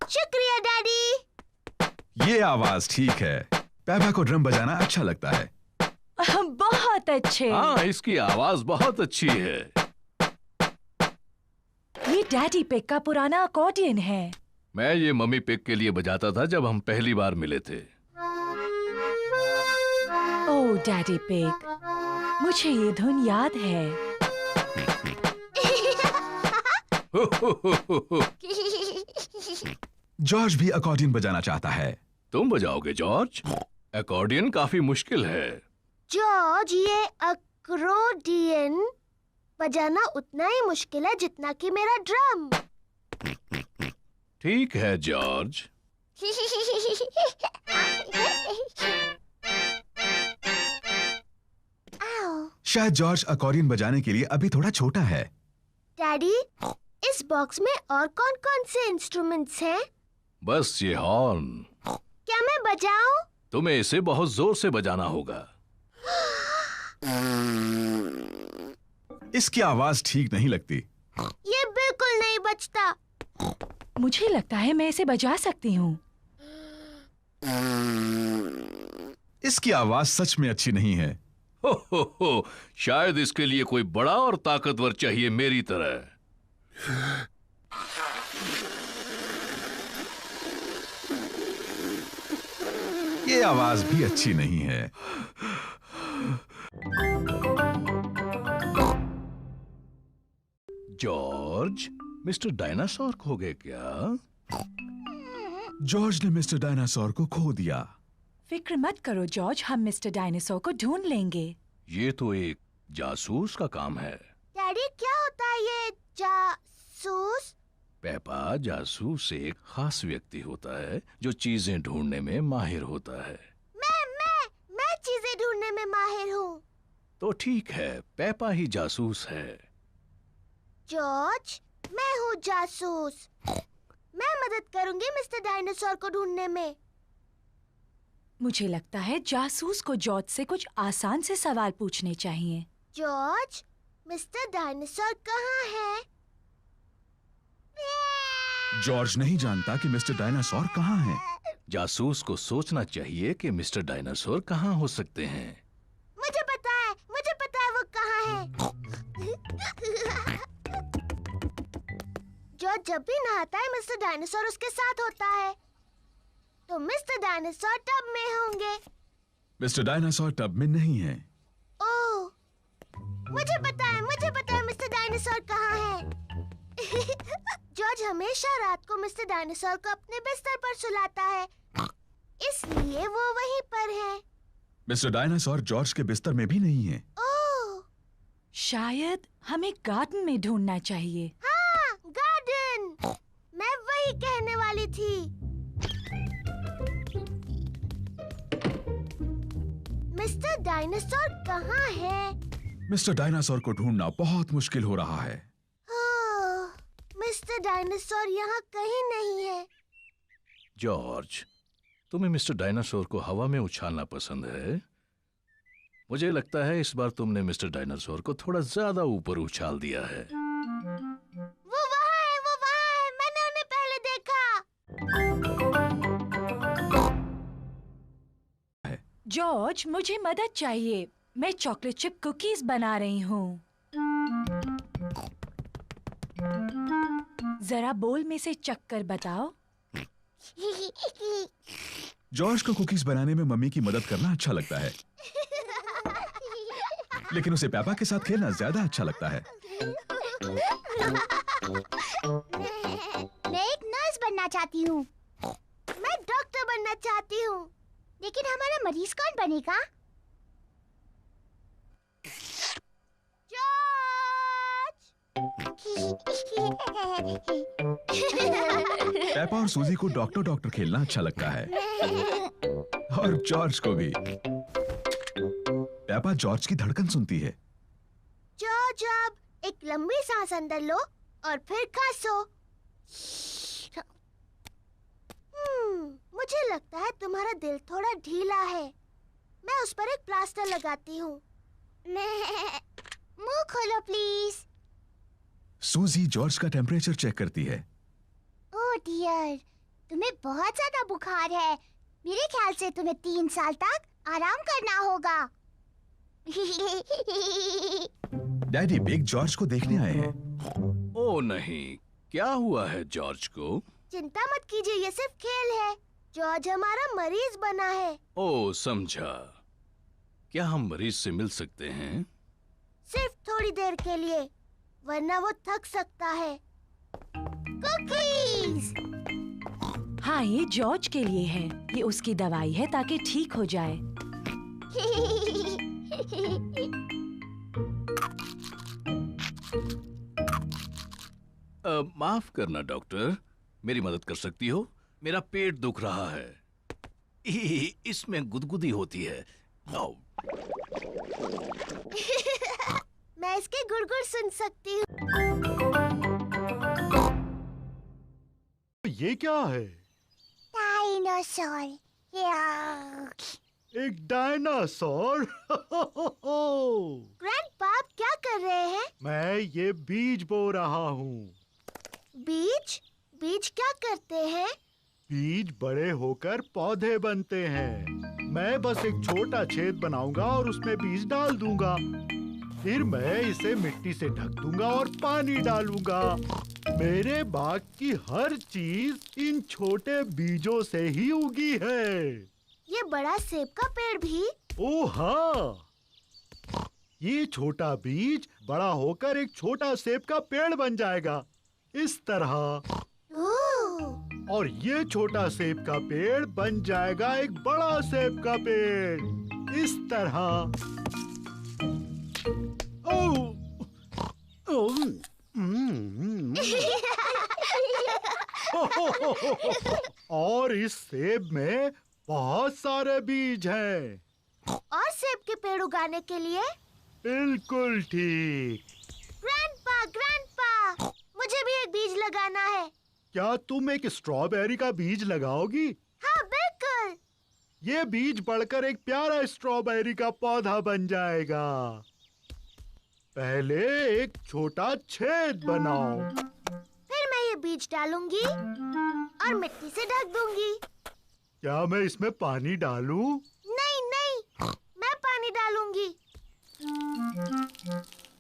S2: शुक्रिया डैडी।
S6: ये आवाज ठीक है। पेपा को ड्रम बजाना अच्छा लगता है।
S5: बहुत अच्छे।
S7: हाँ, इसकी आवाज बहुत अच्छी है।
S5: ये डैडी पिग का पुराना अकॉर्डियन है।
S7: मैं ये मम्मी पिग के लिए बजाता था जब हम पहली बार मिले थे।
S5: ओह डैडी पिग, मुझे ये धुन याद है।
S6: जॉर्ज भी अकॉर्डियन बजाना चाहता है।
S7: तुम बजाओगे जॉर्ज? अकॉर्डियन काफी मुश्किल है।
S2: जॉर्ज, ये अकॉर्डियन बजाना उतना ही मुश्किल है जितना कि मेरा ड्रम।
S7: ठीक है जॉर्ज।
S6: शायद जॉर्ज अकॉर्डियन बजाने के लिए अभी थोड़ा छोटा है।
S2: डैडी, इस बॉक्स में और कौन-कौन से इंस्ट्रूमेंट्स हैं?
S7: बस ये हॉर्न।
S2: क्या मैं बजाऊं?
S7: तुम्हें इसे बहुत जोर से बजाना होगा।
S6: इसकी आवाज ठीक नहीं लगती।
S2: ये बिल्कुल नहीं बजता।
S5: मुझे लगता है मैं इसे बजा सकती हूँ।
S6: इसकी आवाज सच में अच्छी नहीं है।
S7: हो, शायद इसके लिए कोई बड़ा और ताकतवर चाहिए मेरी तरह।
S6: ये आवाज भी अच्छी नहीं है।
S7: जॉर्ज, मिस्टर डायनासोर खो गए क्या?
S6: जॉर्ज ने मिस्टर डायनासोर को खो दिया।
S5: फिक्र मत करो जॉर्ज, हम मिस्टर डायनासोर को ढूंढ लेंगे।
S7: ये तो एक जासूस का काम है।
S2: डैडी, क्या होता है ये जासूस?
S7: पेपा, जासूस एक खास व्यक्ति होता है जो चीजें ढूंढने में माहिर होता है।
S2: मैं चीजें ढूंढने में माहिर हूँ।
S7: तो ठीक है, पेपा ही जासूस है।
S2: जॉर्ज, मैं हूँ जासूस। मैं मदद करूंगी मिस्टर डायनासोर को ढूंढने में।
S5: मुझे लगता है जासूस को जॉर्ज से कुछ आसान से सवाल पूछने चाहिए।
S2: जॉर्ज, मिस्टर डायनासोर कहाँ है?
S6: जॉर्ज नहीं जानता कि मिस्टर डायनासोर कहाँ है।
S7: जासूस को सोचना चाहिए कि मिस्टर डायनासोर कहाँ हो सकते हैं।
S2: मुझे पता है वो कहाँ है। जॉर्ज जब भी नहाता है मिस्टर डायनासोर उसके साथ होता है। तो मिस्टर डायनासोर टब में होंगे।
S6: मिस्टर डायनासोर टब में नहीं है।
S2: ओह, मुझे पता है मिस्टर डायनासोर कहाँ है। जॉर्ज हमेशा रात को मिस्टर डायनासोर को अपने बिस्तर पर सुलाता है, इसलिए वो वहीं पर है।
S6: मिस्टर डायनासोर जॉर्ज के बिस्तर में भी नहीं है।
S2: ओह,
S5: शायद हमें गार्डन में ढूंढना चाहिए।
S2: हाँ, गार्डन। मैं वही कहने वाली थी। मिस्टर डायनासोर कहाँ है?
S6: मिस्टर डायनासोर को ढूंढना बहुत मुश्किल हो रहा है।
S2: मिस्टर डायनासोर यहाँ कहीं नहीं है।
S7: जॉर्ज, तुम्हें मिस्टर डायनासोर को हवा में उछालना पसंद है। मुझे लगता है इस बार तुमने मिस्टर डायनासोर को थोड़ा ज्यादा ऊपर उछाल दिया है।
S2: वो वहाँ है, मैंने उन्हें पहले देखा।
S5: जॉर्ज, मुझे मदद चाहिए। मैं चॉकलेट चिप कुकीज बना रही हूँ। जरा बोल में से चक्कर बताओ।
S6: जॉर्ज को कुकीज बनाने में मम्मी की मदद करना अच्छा लगता है, लेकिन उसे पापा के साथ खेलना ज्यादा अच्छा लगता है।
S2: मैं एक नर्स बनना चाहती हूँ। मैं डॉक्टर बनना चाहती हूँ। लेकिन हमारा मरीज कौन बनेगा?
S6: पेपा और सूजी को डॉक्टर डॉक्टर खेलना अच्छा लगता है और जॉर्ज को भी। पेपा जॉर्ज की धड़कन सुनती है।
S2: जॉर्ज, अब एक लंबी सांस अंदर लो और फिर खांसो। मुझे लगता है तुम्हारा दिल थोड़ा ढीला है। मैं उस पर एक प्लास्टर लगाती हूँ। मुंह खोलो प्लीज।
S6: सूजी जॉर्ज का टेम्परेचर चेक करती है।
S2: ओह डियर, तुम्हें बहुत ज्यादा बुखार है। मेरे ख्याल से तुम्हें 3 साल तक आराम करना होगा।
S6: डैडी बिग जॉर्ज को देखने आए हैं।
S7: ओ नहीं, क्या हुआ है जॉर्ज को?
S2: चिंता मत कीजिए, ये सिर्फ खेल है। जॉर्ज हमारा मरीज बना है।
S7: ओ समझा। क्या हम मरीज से मिल सकते हैं?
S2: सिर्फ थोड़ी देर के लिए, वरना वो थक सकता है। कुकीज!
S5: हाँ, ये जॉर्ज के लिए है। ये उसकी दवाई है ताकि ठीक हो जाए।
S7: माफ करना डॉक्टर, मेरी मदद कर सकती हो? मेरा पेट दुख रहा है। इसमें गुदगुदी होती है।
S2: मैं इसके गुड़गुड़ सुन सकती हूँ।
S10: ये क्या है?
S2: डायनासोर।
S10: एक डायनासोर?
S2: ग्रैंडपा, आप क्या कर रहे हैं?
S10: मैं ये बीज बो रहा हूँ।
S2: बीज? बीज क्या करते हैं?
S10: बीज बड़े होकर पौधे बनते हैं। मैं बस एक छोटा छेद बनाऊंगा और उसमें बीज डाल दूंगा। फिर मैं इसे मिट्टी से ढक दूंगा और पानी डालूंगा। मेरे बाग की हर चीज इन छोटे बीजों से ही उगी है।
S2: ये बड़ा सेब का पेड़ भी?
S10: ओह हाँ, ये छोटा बीज बड़ा होकर एक छोटा सेब का पेड़ बन जाएगा, इस तरह। और ये छोटा सेब का पेड़ बन जाएगा एक बड़ा सेब का पेड़, इस तरह। और इस सेब में बहुत सारे बीज हैं।
S2: और सेब के पेड़ उगाने के लिए?
S10: बिल्कुल ठीक।
S2: ग्रैंडपा, मुझे भी एक बीज लगाना है।
S10: क्या तुम एक स्ट्रॉबेरी का बीज लगाओगी?
S2: हाँ बिल्कुल।
S10: ये बीज बढ़कर एक प्यारा स्ट्रॉबेरी का पौधा बन जाएगा। पहले एक छोटा छेद बनाओ।
S2: फिर मैं ये बीज डालूंगी और मिट्टी से ढक दूंगी।
S10: क्या मैं इसमें पानी डालूं?
S2: नहीं नहीं, मैं पानी डालूंगी।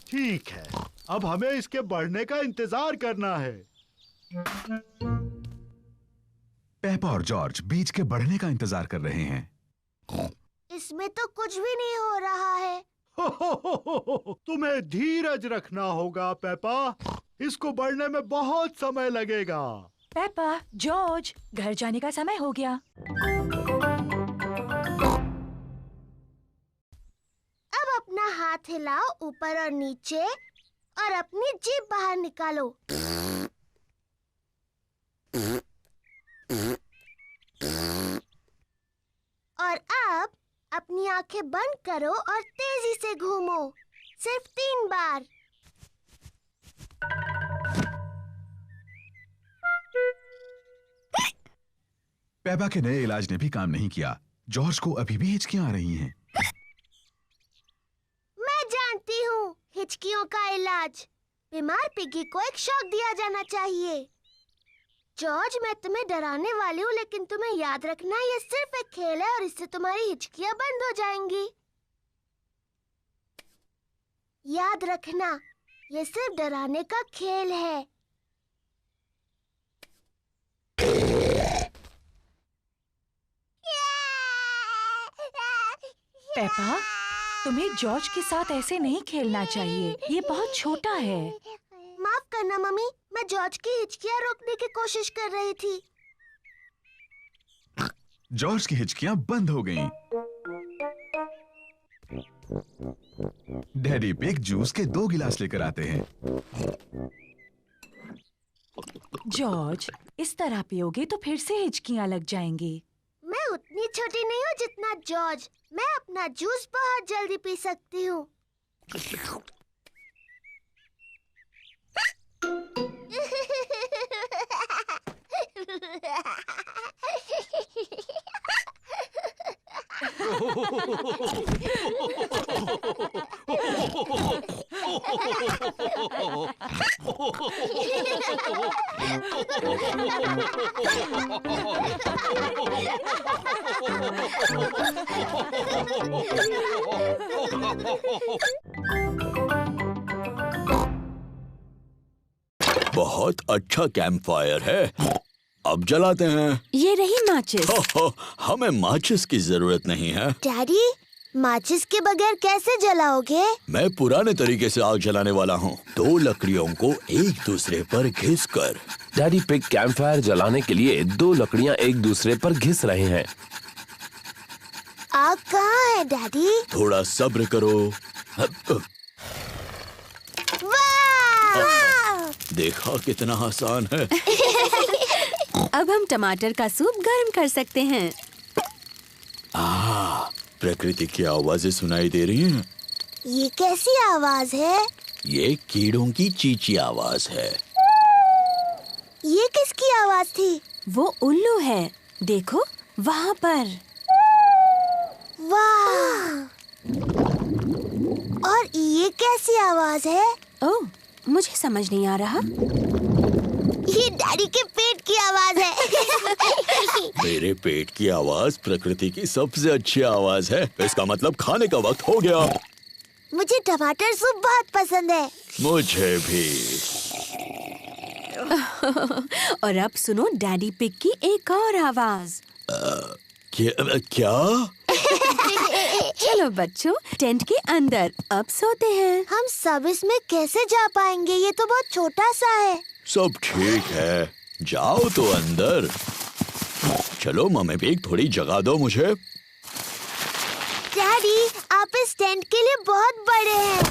S10: ठीक है, अब हमें इसके बढ़ने का इंतजार करना है।
S6: पेपा और जॉर्ज बीज के बढ़ने का इंतजार कर रहे हैं।
S2: इसमें तो कुछ भी नहीं हो रहा है।
S10: तुम्हें धीरज रखना होगा पेपा, इसको बढ़ने में बहुत समय लगेगा।
S5: पेपा, जॉर्ज, घर जाने का समय हो गया।
S2: अब अपना हाथ हिलाओ ऊपर और नीचे और अपनी जीभ बाहर निकालो। और अब अपनी आंखें बंद करो और तेजी से घूमो, सिर्फ 3 बार।
S6: पेपा के नए इलाज ने भी काम नहीं किया। जॉर्ज को अभी भी हिचकियां आ रही हैं।
S2: मैं जानती हूँ हिचकियों का इलाज। बीमार पिगी को एक शॉक दिया जाना चाहिए। जॉर्ज, मैं तुम्हें डराने वाली हूँ, लेकिन तुम्हें याद रखना ये सिर्फ एक खेल है और इससे तुम्हारी हिचकियां बंद हो जाएंगी। याद रखना, ये सिर्फ डराने का खेल है।
S5: पेपा, तुम्हें जॉर्ज के साथ ऐसे नहीं खेलना चाहिए। ये बहुत छोटा है।
S2: माफ करना मम्मी, मैं जॉर्ज की हिचकियां रोकने की कोशिश कर रही थी।
S6: जॉर्ज की हिचकियां बंद हो गईं। डैडी पिग जूस के 2 गिलास लेकर आते हैं।
S5: जॉर्ज, इस तरह पियोगे तो फिर से हिचकियां लग जाएंगी।
S2: मैं उतनी छोटी नहीं हूँ जितना जॉर्ज। मैं अपना जूस बहुत जल्दी पी सकती हूँ।
S1: बहुत अच्छा कैंप फायर है। अब जलाते हैं।
S4: ये रही माचिस।
S1: हमें माचिस की जरूरत नहीं है।
S2: डैडी, माचिस के बगैर कैसे जलाओगे?
S1: मैं पुराने तरीके से आग जलाने वाला हूँ। 2 लकड़ियों को एक दूसरे पर घिसकर।
S3: डैडी पिग कैंप फायर जलाने के लिए 2 लकड़ियाँ एक दूसरे पर घिस रहे हैं।
S2: आग कहाँ है डैडी?
S1: थोड़ा सब्र करो।
S2: वाह!
S1: देखा कितना आसान है।
S4: अब हम टमाटर का सूप गर्म कर सकते हैं।
S1: प्रकृति की आवाजें सुनाई दे रही हैं।
S2: ये कैसी आवाज है?
S1: ये कीड़ों की चींची आवाज है।
S2: ये किसकी आवाज थी?
S4: वो उल्लू है, देखो वहाँ पर।
S2: वाह! और ये कैसी आवाज है?
S4: ओह, मुझे समझ नहीं आ रहा।
S2: ये डैडी के पेट की आवाज है।
S1: मेरे पेट की आवाज प्रकृति की सबसे अच्छी आवाज है। इसका मतलब खाने का वक्त हो गया।
S2: मुझे टमाटर सूप बहुत पसंद है।
S1: मुझे भी।
S4: और अब सुनो डैडी पिग की एक और आवाज।
S1: क्या?
S4: चलो बच्चों, टेंट के अंदर अब सोते हैं।
S2: हम सब इसमें कैसे जा पाएंगे? ये तो बहुत छोटा सा है।
S1: सब ठीक है, जाओ तो अंदर। चलो मम्मी पिग, थोड़ी जगह दो मुझे।
S2: डैडी, आप इस टेंट के लिए बहुत बड़े हैं।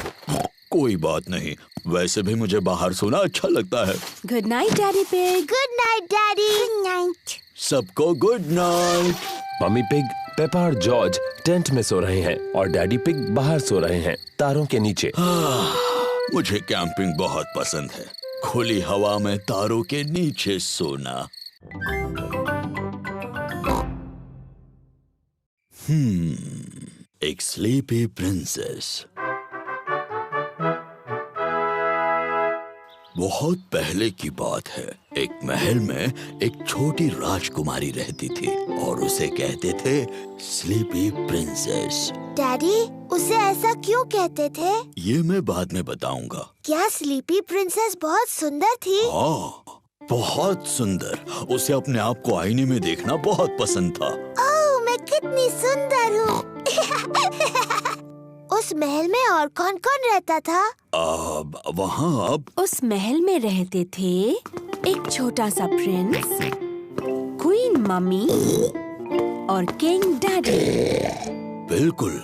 S1: कोई बात नहीं, वैसे भी मुझे बाहर सोना अच्छा लगता है।
S4: Good night daddy pig.
S2: Good night daddy. Good night.
S1: सबको good night.
S3: Mummy pig, Peppa और जॉर्ज टेंट में सो रहे हैं और डैडी पिग बाहर सो रहे हैं, तारों के नीचे।
S1: मुझे कैंपिंग बहुत पसंद है। खुली हवा में तारों के नीचे सोना। एक स्लीपी प्रिंसेस। बहुत पहले की बात है। एक महल में एक छोटी राजकुमारी रहती थी और उसे कहते थे स्लीपी प्रिंसेस।
S2: डैडी, उसे ऐसा क्यों कहते थे?
S1: ये मैं बाद में बताऊंगा।
S2: क्या स्लीपी प्रिंसेस बहुत सुंदर थी?
S1: हाँ, बहुत सुंदर। उसे अपने आप को आईने में देखना बहुत पसंद था।
S2: ओह, मैं कितनी सुंदर हूँ। उस महल में और कौन कौन रहता था?
S1: वहाँ अब
S4: उस महल में रहते थे एक छोटा सा प्रिंस, क्वीन मम्मी और किंग डैडी।
S1: बिल्कुल,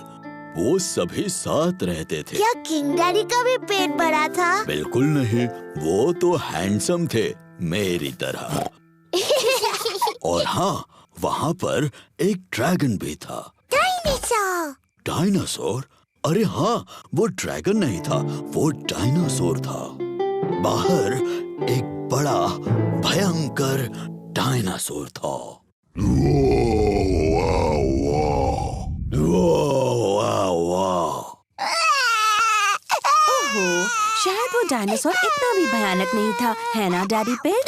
S1: वो सभी साथ रहते थे।
S2: क्या किंग डैडी का भी पेट बड़ा था?
S1: बिल्कुल नहीं, वो तो हैंडसम थे मेरी तरह। और हाँ, वहाँ पर एक ड्रैगन भी था।
S2: डायनासोर।
S1: डायनासोर? अरे हाँ, वो ड्रैगन नहीं था, वो डायनासोर था। बाहर एक बड़ा भयंकर डायनासोर था।
S4: ओहो, शायद वो डायनासोर इतना भी भयानक नहीं था, है ना डैडी पिग?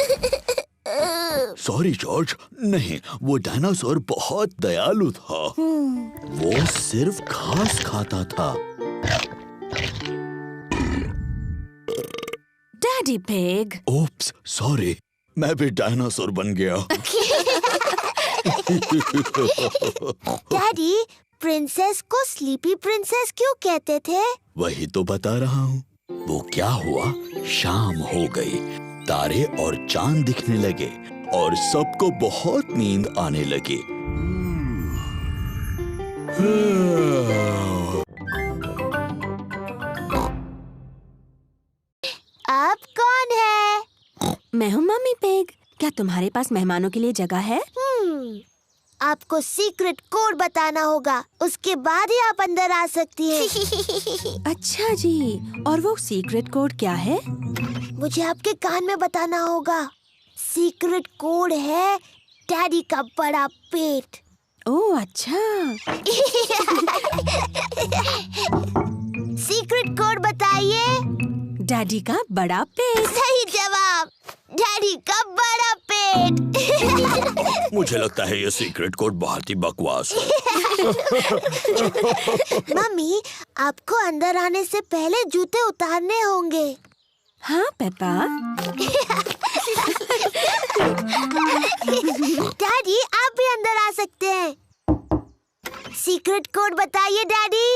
S1: सॉरी जॉर्ज, नहीं, वो डायनासोर बहुत दयालु था। वो सिर्फ घास खाता था।
S4: Daddy pig.
S1: ओप्स, सॉरी, मैं भी डायनासोर बन गया।
S2: डैडी, प्रिंसेस को स्लीपी प्रिंसेस क्यों कहते थे?
S1: वही तो बता रहा हूँ। वो क्या हुआ, शाम हो गई, तारे और चांद दिखने लगे और सबको बहुत नींद आने लगी।
S2: आप कौन है?
S4: मैं हूँ मम्मी पिग। क्या तुम्हारे पास मेहमानों के लिए जगह है?
S2: आपको सीक्रेट कोड बताना होगा, उसके बाद ही आप अंदर आ सकती हैं।
S4: अच्छा जी, और वो सीक्रेट कोड क्या है?
S2: मुझे आपके कान में बताना होगा। सीक्रेट कोड है डैडी का बड़ा पेट।
S4: ओह अच्छा।
S2: सीक्रेट कोड बताइए।
S4: डैडी का बड़ा पेट।
S2: सही जवाब, डैडी का बड़ा पेट।
S1: मुझे लगता है ये सीक्रेट कोड बहुत ही बकवास है।
S2: मम्मी, आपको अंदर आने से पहले जूते उतारने होंगे।
S4: हाँ पेपा।
S2: डैडी, आप भी अंदर आ सकते हैं। सीक्रेट कोड बताइए डैडी।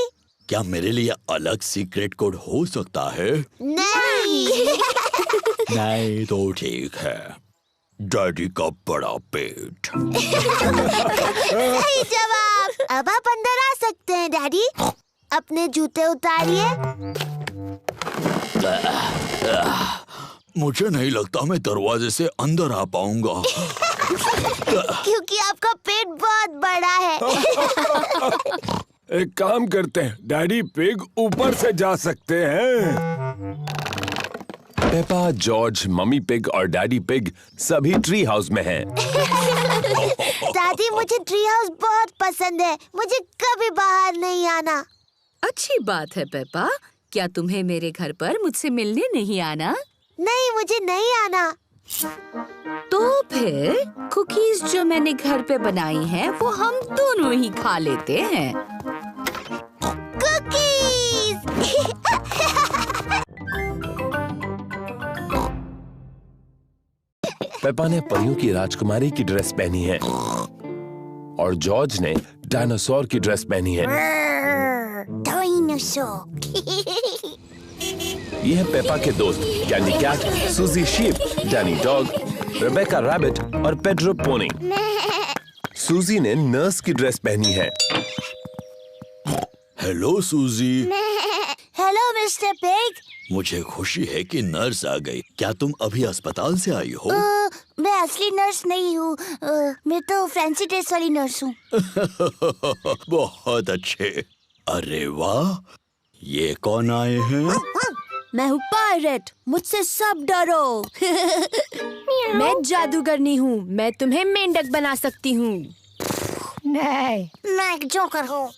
S1: क्या मेरे लिए अलग सीक्रेट कोड हो सकता है?
S2: नहीं।
S1: नहीं तो ठीक है, डैडी का बड़ा पेट।
S2: सही जवाब। अब आप अंदर आ सकते हैं डैडी। अपने जूते उतारिए।
S1: मुझे नहीं लगता मैं दरवाजे से अंदर आ पाऊंगा।
S2: क्योंकि आपका पेट बहुत बड़ा है।
S9: एक काम करते हैं, डैडी पिग ऊपर से जा सकते हैं।
S3: पेपा, जॉर्ज, मम्मी पिग और डैडी पिग सभी ट्री हाउस में हैं।
S2: दादी, मुझे ट्री हाउस बहुत पसंद है। मुझे कभी बाहर नहीं आना।
S8: अच्छी बात है पेपा। क्या तुम्हें मेरे घर पर मुझसे मिलने नहीं आना?
S2: नहीं, मुझे नहीं आना।
S8: तो फिर कुकीज जो मैंने घर पे बनाई हैं, वो हम दोनों ही खा लेते हैं।
S2: कुकीज।
S3: पेपा ने परियों की राजकुमारी की ड्रेस पहनी है और जॉर्ज ने डायनासोर की ड्रेस पहनी है।
S2: डायनासोर।
S3: ये है पेपा के दोस्त Candy Cat, Suzy Sheep, Danny Dog, Rebecca Rabbit और पेड्रो पोनी। सूजी ने नर्स की ड्रेस पहनी है।
S1: Hello Suzy.
S2: Hello mister Pig.
S1: मुझे खुशी है कि नर्स आ गई। क्या तुम अभी अस्पताल से आई हो?
S2: मैं असली नर्स नहीं हूँ। मैं तो फैंसी ड्रेस वाली नर्स हूँ।
S1: बहुत अच्छे। अरे वाह, ये कौन आए हैं?
S4: मैं हूँ पायरेट, मुझसे सब डरो। मैं जादूगरनी हूँ, मैं तुम्हें मेंढक बना सकती हूँ।
S2: नहीं, मैं एक जोकर हूँ।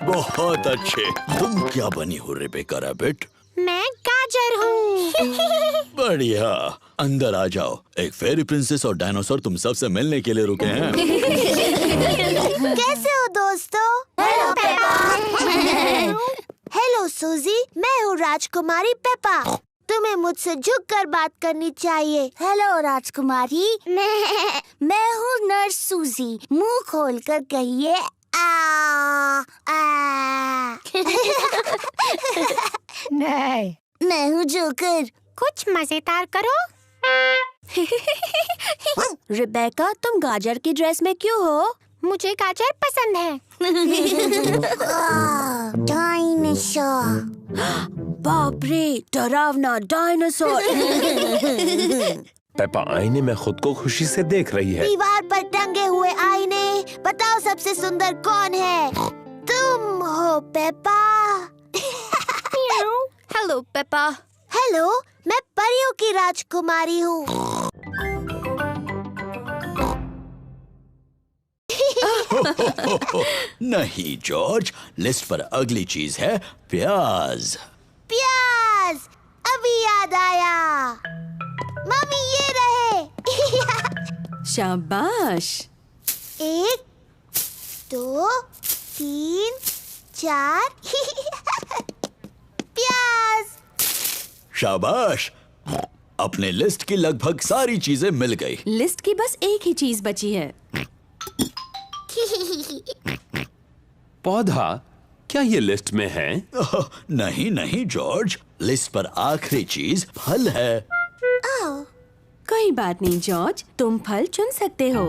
S1: बहुत अच्छे। तुम क्या बनी हो रेबेका रैबिट?
S2: मैं गाजर हूँ।
S1: बढ़िया, अंदर आ जाओ। एक फेरी प्रिंसेस और डायनासोर तुम सबसे मिलने के लिए रुके हैं।
S2: कैसे हो दोस्तों? Hello Peppa. हेलो सूजी, मैं हूँ राजकुमारी पेपा। तुम्हें मुझसे झुककर बात करनी चाहिए। हेलो राजकुमारी। मैं हूँ नर्स सूजी। मुंह खोलकर कहिए आ आ। नहीं, मैं हूँ जोकर। कुछ मजेदार करो।
S4: रिबेका, तुम गाजर की ड्रेस में क्यों हो?
S2: मुझे गाजर पसंद है। डायनासोर।
S4: बाप रे, डरावना डायनासोर।
S3: पेपा आईने में खुद को खुशी से देख रही है।
S2: दीवार पर टंगे हुए आईने, बताओ सबसे सुंदर कौन है? तुम हो पेपा।
S4: Hello Peppa.
S2: हेलो, मैं परियों की राजकुमारी हूँ।
S1: नहीं जॉर्ज, लिस्ट पर अगली चीज है प्याज।
S2: प्याज, अभी याद आया। मम्मी ये रहे।
S4: शाबाश।
S2: 1 2 3 4। प्याज।
S1: शाबाश, अपने लिस्ट की लगभग सारी चीजें मिल गई।
S4: लिस्ट की बस एक ही चीज बची है।
S3: पौधा, क्या ये लिस्ट में है?
S1: नहीं नहीं जॉर्ज, लिस्ट पर आखिरी चीज फल है।
S4: कोई बात नहीं जॉर्ज, तुम फल चुन सकते हो।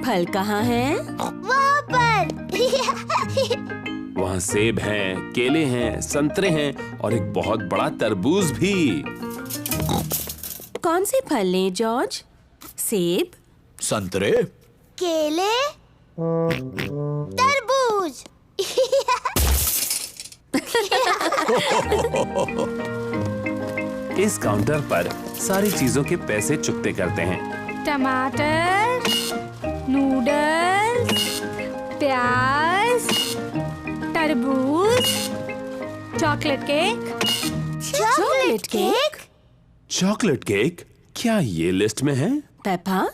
S4: फल कहाँ है?
S2: वहाँ पर।
S3: वहाँ सेब हैं, केले हैं, संतरे हैं और एक बहुत बड़ा तरबूज भी।
S4: कौन से फल लें जॉर्ज? सेब,
S1: संतरे,
S2: केले, तरबूज।
S3: इस काउंटर पर सारी चीजों के पैसे चुकते करते हैं।
S11: टमाटर, नूडल्स, प्याज, तरबूज, chocolate cake.
S4: Chocolate cake?
S3: Chocolate cake? क्या ये लिस्ट में है?
S4: पेपा,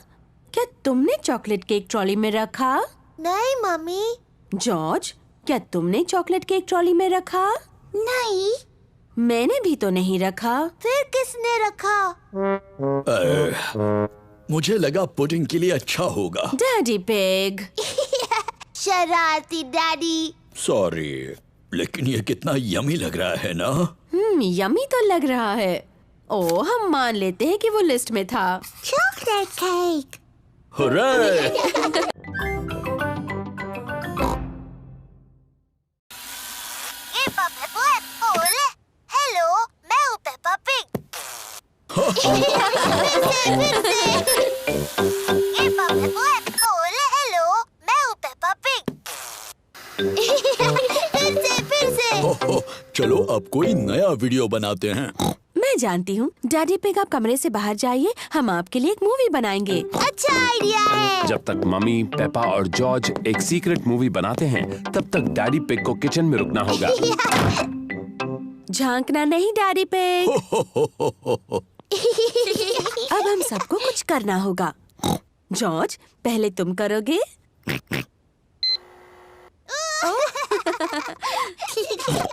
S4: क्या तुमने चॉकलेट केक ट्रॉली में रखा?
S2: नहीं मम्मी।
S4: जॉर्ज, क्या तुमने चॉकलेट केक ट्रॉली में रखा?
S2: नहीं।
S4: मैंने भी तो नहीं रखा।
S2: फिर किसने रखा?
S1: मुझे लगा पुडिंग के लिए अच्छा होगा।
S4: Daddy pig.
S2: शरारती डैडी।
S1: सॉरी, लेकिन ये कितना यमी लग रहा है ना?
S4: यमी तो लग रहा है। ओ, हम मान लेते हैं कि वो लिस्ट में था।
S2: Chocolate cake.
S1: हुर्रे!
S2: हेलो, मैं हूँ पेप्पा पिग। हेलो, मैं हूँ पेप्पा पिग। फिर से।
S1: चलो अब कोई नया वीडियो बनाते हैं।
S4: मैं जानती हूँ। डैडी पिग, आप कमरे से बाहर जाइए, हम आपके लिए एक मूवी बनाएंगे।
S2: अच्छा आइडिया है।
S3: जब तक मम्मी, पेपा और जॉर्ज एक सीक्रेट मूवी बनाते हैं, तब तक डैडी पिग को किचन में रुकना होगा।
S4: झांकना नहीं डैडी पिग। अब हम सबको कुछ करना होगा। जॉर्ज, पहले तुम करोगे?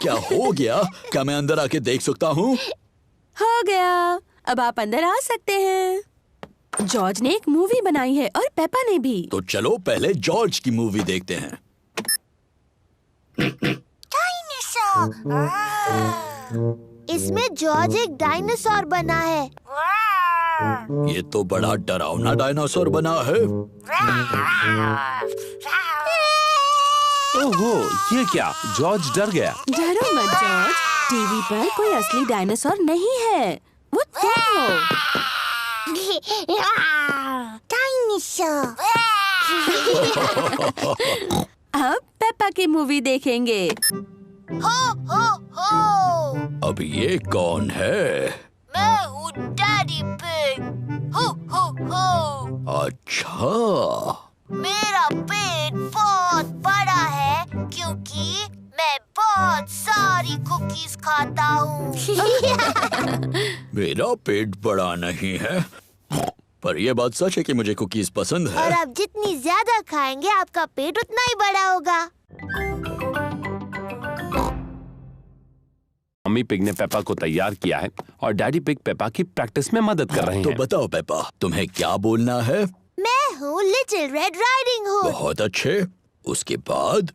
S1: क्या हो गया? क्या मैं अंदर आके देख सकता हूँ?
S4: हो गया, अब आप अंदर आ सकते हैं। जॉर्ज ने एक मूवी बनाई है और पेपा ने भी।
S1: तो चलो पहले जॉर्ज की मूवी देखते हैं।
S2: इसमें जॉर्ज एक डायनासोर बना है।
S1: ये तो बड़ा डरावना डायनासोर बना है।
S3: ओहो, ये क्या? जॉर्ज डर गया।
S4: डरो मत जॉर्ज, टीवी पर कोई असली डायनासोर नहीं है, वो तुम हो।
S2: डायनासोर।
S4: अब पेपा की मूवी देखेंगे।
S2: हो।
S1: अब ये कौन है?
S2: मैं हूँ डैडी पिग। हो।
S1: अच्छा,
S2: मेरा पेट बहुत बड़ा है क्योंकि मैं बहुत सारी कुकीज खाता हूँ।
S1: मेरा पेट बड़ा नहीं है, पर यह बात सच है कि मुझे कुकीज पसंद है।
S2: और आप जितनी ज्यादा खाएंगे, आपका पेट उतना ही बड़ा होगा।
S3: मम्मी पिग ने पेपा को तैयार किया है और डैडी पिग पेपा की प्रैक्टिस में मदद कर रहे हैं।
S1: तो बताओ पेपा, तुम्हें क्या बोलना है?
S2: मैं हूँ लिटिल रेड राइडिंग हुड।
S1: बहुत अच्छे। उसके बाद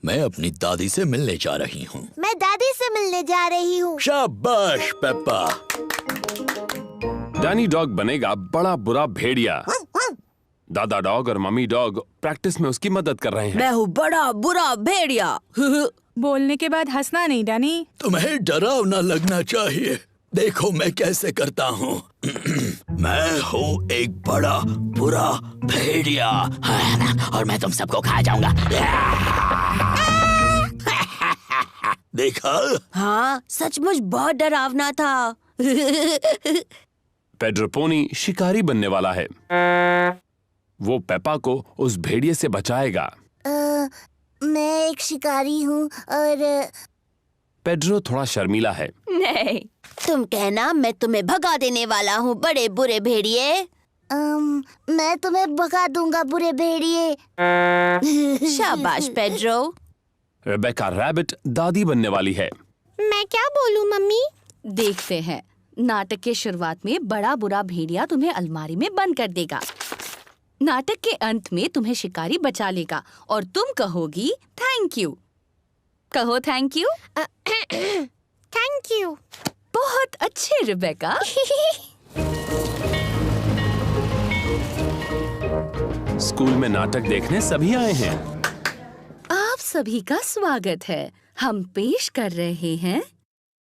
S1: मैं अपनी दादी से मिलने जा रही हूँ।
S2: मैं दादी से मिलने जा रही हूँ।
S1: शाबाश पेपा।
S3: डैनी डॉग बनेगा बड़ा बुरा भेड़िया। दादा डॉग और मम्मी डॉग प्रैक्टिस में उसकी मदद कर रहे हैं।
S4: मैं हूँ बड़ा बुरा भेड़िया।
S11: बोलने के बाद हंसना नहीं डैनी।
S1: तुम्हें डरावना लगना चाहिए। देखो मैं कैसे करता हूँ। मैं हूँ एक बड़ा बुरा भेड़िया और मैं तुम सबको खा जाऊंगा। देखा?
S4: हाँ, सचमुच बहुत डरावना था।
S3: पेड्रो पोनी शिकारी बनने वाला है। वो पेपा को उस भेड़िए से बचाएगा।
S2: मैं एक शिकारी हूँ और
S3: पेड्रो थोड़ा शर्मीला है।
S4: नहीं, तुम कहना मैं तुम्हें भगा देने वाला हूँ, बड़े बुरे भेड़िए।
S2: मैं तुम्हें भगा दूंगा बुरे भेड़िए।
S4: शाबाश पेड्रो।
S3: रेबेका रैबिट दादी बनने वाली है।
S2: मैं क्या बोलूं मम्मी?
S8: देखते हैं। नाटक के शुरुआत में बड़ा बुरा भेड़िया तुम्हें अलमारी में बंद कर देगा। नाटक के अंत में तुम्हें शिकारी बचा लेगा और तुम कहोगी थैंक यू। कहो थैंक यू।
S2: Thank you.
S8: बहुत अच्छे रेबेका।
S3: स्कूल में नाटक देखने सभी आए हैं।
S8: आप सभी का स्वागत है। हम पेश कर रहे हैं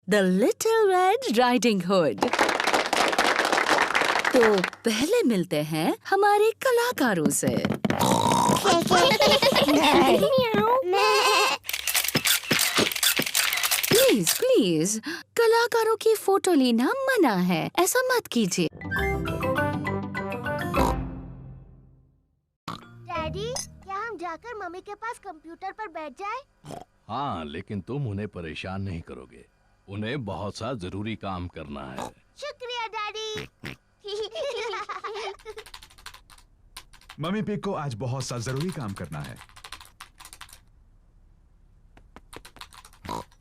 S8: the little red riding hood. तो पहले मिलते हैं हमारे कलाकारों से। प्लीज प्लीज, कलाकारों की फोटो लेना मना है, ऐसा मत कीजिए।
S2: डैडी, क्या हम जाकर मम्मी के पास कंप्यूटर पर बैठ जाए?
S7: हाँ, लेकिन तुम उन्हें परेशान नहीं करोगे। उन्हें बहुत सा जरूरी काम करना है।
S2: शुक्रिया डैडी।
S6: मम्मी पिग को आज बहुत सा जरूरी काम करना है।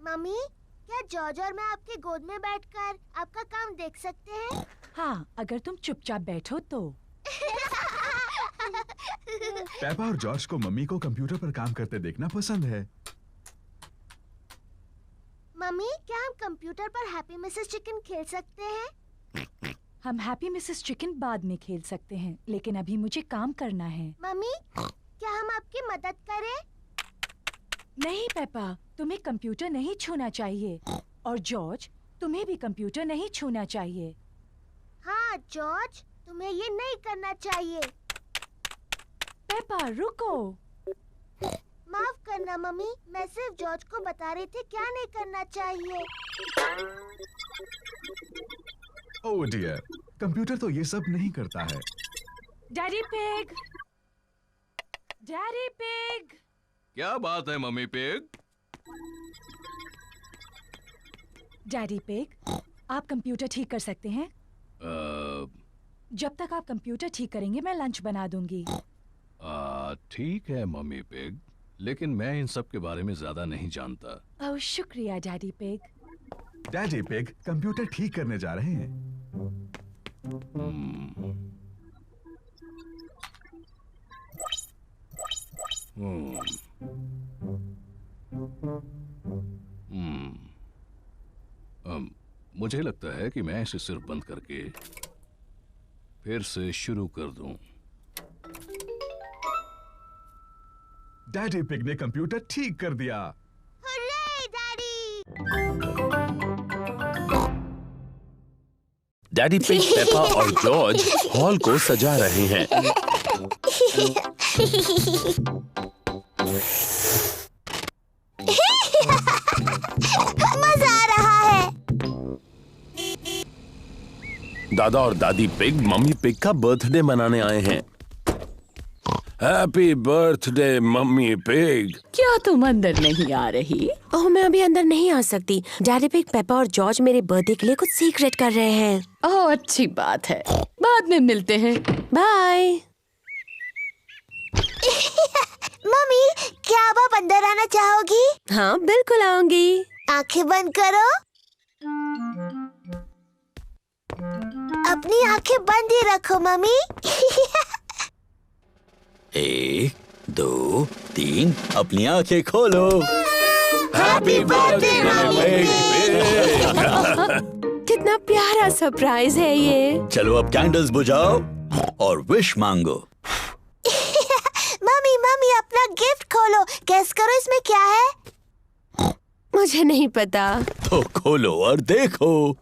S2: मम्मी, क्या जॉर्ज और मैं आपकी गोद में बैठकर आपका काम देख सकते हैं?
S5: हाँ, अगर तुम चुपचाप बैठो तो।
S6: पेपा और जॉर्ज को मम्मी को कंप्यूटर पर काम करते देखना पसंद है।
S2: मम्मी, क्या हम कंप्यूटर पर हैप्पी मिसेस चिकन खेल सकते हैं?
S5: हम हैप्पी मिसेस चिकन बाद में खेल सकते हैं, लेकिन अभी मुझे काम करना है।
S2: मम्मी, क्या हम आपकी मदद करें?
S5: नहीं पेपा, तुम्हें कंप्यूटर नहीं छूना चाहिए। और जॉर्ज, तुम्हें भी कंप्यूटर नहीं छूना चाहिए।
S2: हाँ जॉर्ज, तुम्हें ये नहीं करना चाहिए।
S5: पेपा रुको।
S2: माफ करना मम्मी, मैं सिर्फ जॉर्ज को बता रही थी क्या नहीं करना चाहिए।
S6: ओह डियर, कंप्यूटर तो ये सब नहीं करता है।
S5: Daddy pig, daddy pig.
S7: क्या बात है मम्मी पिग?
S5: डैडी पिग, आप कंप्यूटर ठीक कर सकते हैं? जब तक आप कंप्यूटर ठीक करेंगे मैं लंच बना दूंगी।
S7: ठीक है मम्मी पिग, लेकिन मैं इन सब के बारे में ज्यादा नहीं जानता।
S5: ओह शुक्रिया daddy pig.
S6: Daddy pig computer ठीक करने जा रहे हैं।
S7: मुझे लगता है कि मैं इसे सिर्फ बंद करके फिर से शुरू कर दूं।
S6: डैडी पिग ने कंप्यूटर ठीक कर दिया।
S2: Hurray daddy!
S3: Daddy pig, Peppa और जॉर्ज हॉल को सजा रहे हैं।
S2: मजा आ रहा है।
S3: दादा और दादी पिग मम्मी पिग का बर्थडे मनाने आए हैं। Happy birthday mummy pig.
S8: क्या तुम अंदर नहीं आ रही?
S4: ओह, मैं अभी अंदर नहीं आ सकती। डैडी पिग, पेपा और जॉर्ज मेरे बर्थडे के लिए कुछ सीक्रेट कर रहे हैं।
S8: ओह अच्छी बात है, बाद में मिलते हैं।
S4: बाय।
S2: मम्मी, क्या आप अंदर आना चाहोगी?
S4: हाँ बिल्कुल आऊंगी।
S2: आंखें बंद करो। अपनी आंखें बंद ही रखो मम्मी।
S1: 1, 2, 3, अपनी आंखें खोलो।
S3: Happy birthday mummy pig.
S4: कितना प्यारा सरप्राइज है ये।
S1: चलो अब कैंडल्स बुझाओ और विश मांगो।
S2: मम्मी मम्मी, अपना गिफ्ट खोलो। गेस करो इसमें क्या है?
S4: मुझे नहीं पता।
S1: तो खोलो और देखो।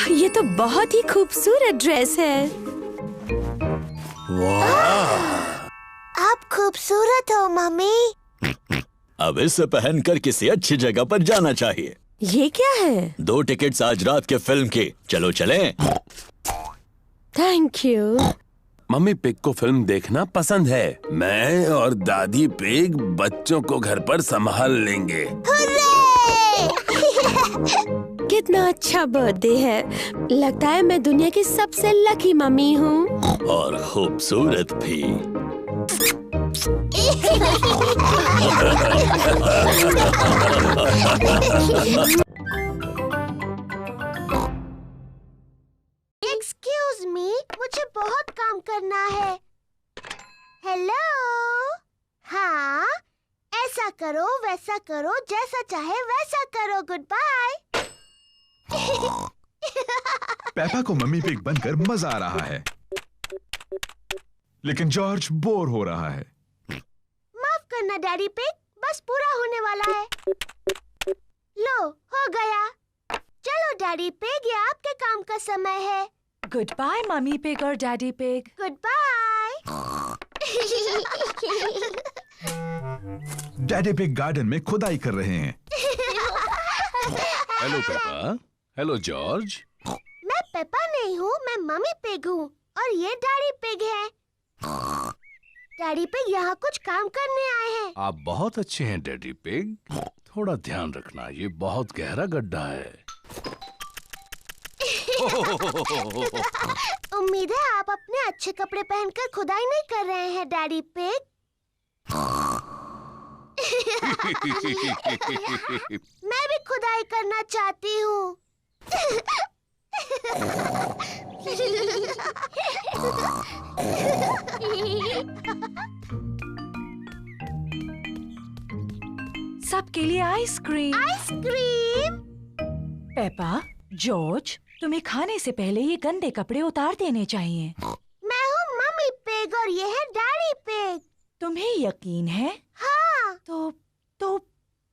S4: ये तो बहुत ही खूबसूरत ड्रेस है।
S1: वाह!
S2: आप खूबसूरत हो मम्मी।
S1: अब इसे पहनकर किसी अच्छी जगह पर जाना चाहिए।
S4: ये क्या है?
S1: 2 टिकट्स आज रात के फिल्म के। चलो चलें।
S4: Thank you.
S3: मम्मी पिग को फिल्म देखना पसंद है। मैं और दादी पिग बच्चों को घर पर संभाल लेंगे।
S4: कितना अच्छा बर्थडे है। लगता है मैं दुनिया की सबसे लकी मम्मी हूँ।
S1: और खूबसूरत भी।
S2: एक्सक्यूज मी, मुझे बहुत काम करना है। हेलो। हाँ, ऐसा करो वैसा करो, जैसा चाहे वैसा करो। Goodbye.
S6: पेपा को मम्मी पिग बनकर मजा आ रहा है, लेकिन जॉर्ज बोर हो रहा है।
S2: करना डैडी पिग, बस पूरा होने वाला है। लो, हो गया। चलो डैडी पिग, ये आपके काम का समय है।
S5: गुड बाय मम्मी पिग और Daddy pig.
S2: Goodbye.
S6: Daddy Pig garden में खुदाई कर रहे हैं।
S7: Hello Peppa. Hello George.
S2: मैं पेपा नहीं हूँ, मैं मम्मी पिग हूँ और ये डैडी पिग है। डैडी पिग यहाँ कुछ काम करने आए हैं।
S7: आप बहुत अच्छे हैं डैडी पिग। थोड़ा ध्यान रखना, ये बहुत गहरा गड्ढा है।
S2: उम्मीद है आप अपने अच्छे कपड़े पहनकर खुदाई नहीं कर रहे हैं डैडी पिग। मैं भी खुदाई करना चाहती हूँ।
S5: सबके लिए आइसक्रीम।
S2: आइसक्रीम।
S5: पेपा, जॉर्ज, तुम्हें खाने से पहले ये गंदे कपड़े उतार देने चाहिए।
S2: मैं हूँ मम्मी पिग और ये है डैडी पिग।
S5: तुम्हें यकीन है?
S2: हाँ।
S5: तो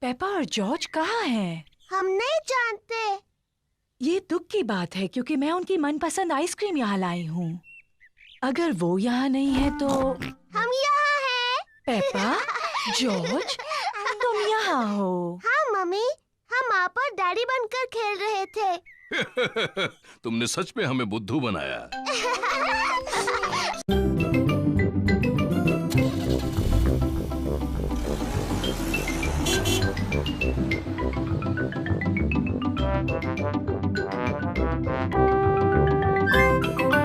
S5: पेपा और जॉर्ज कहाँ हैं?
S2: हम नहीं जानते।
S5: ये दुख की बात है क्योंकि मैं उनकी मनपसंद आइसक्रीम यहाँ लाई हूँ। अगर वो यहाँ नहीं है तो
S2: हम यहाँ हैं।
S5: पेपा, जॉर्ज, तुम यहाँ हो।
S2: हाँ मम्मी, हम आप और डैडी बनकर खेल रहे थे।
S7: तुमने सच में हमें बुद्धू बनाया।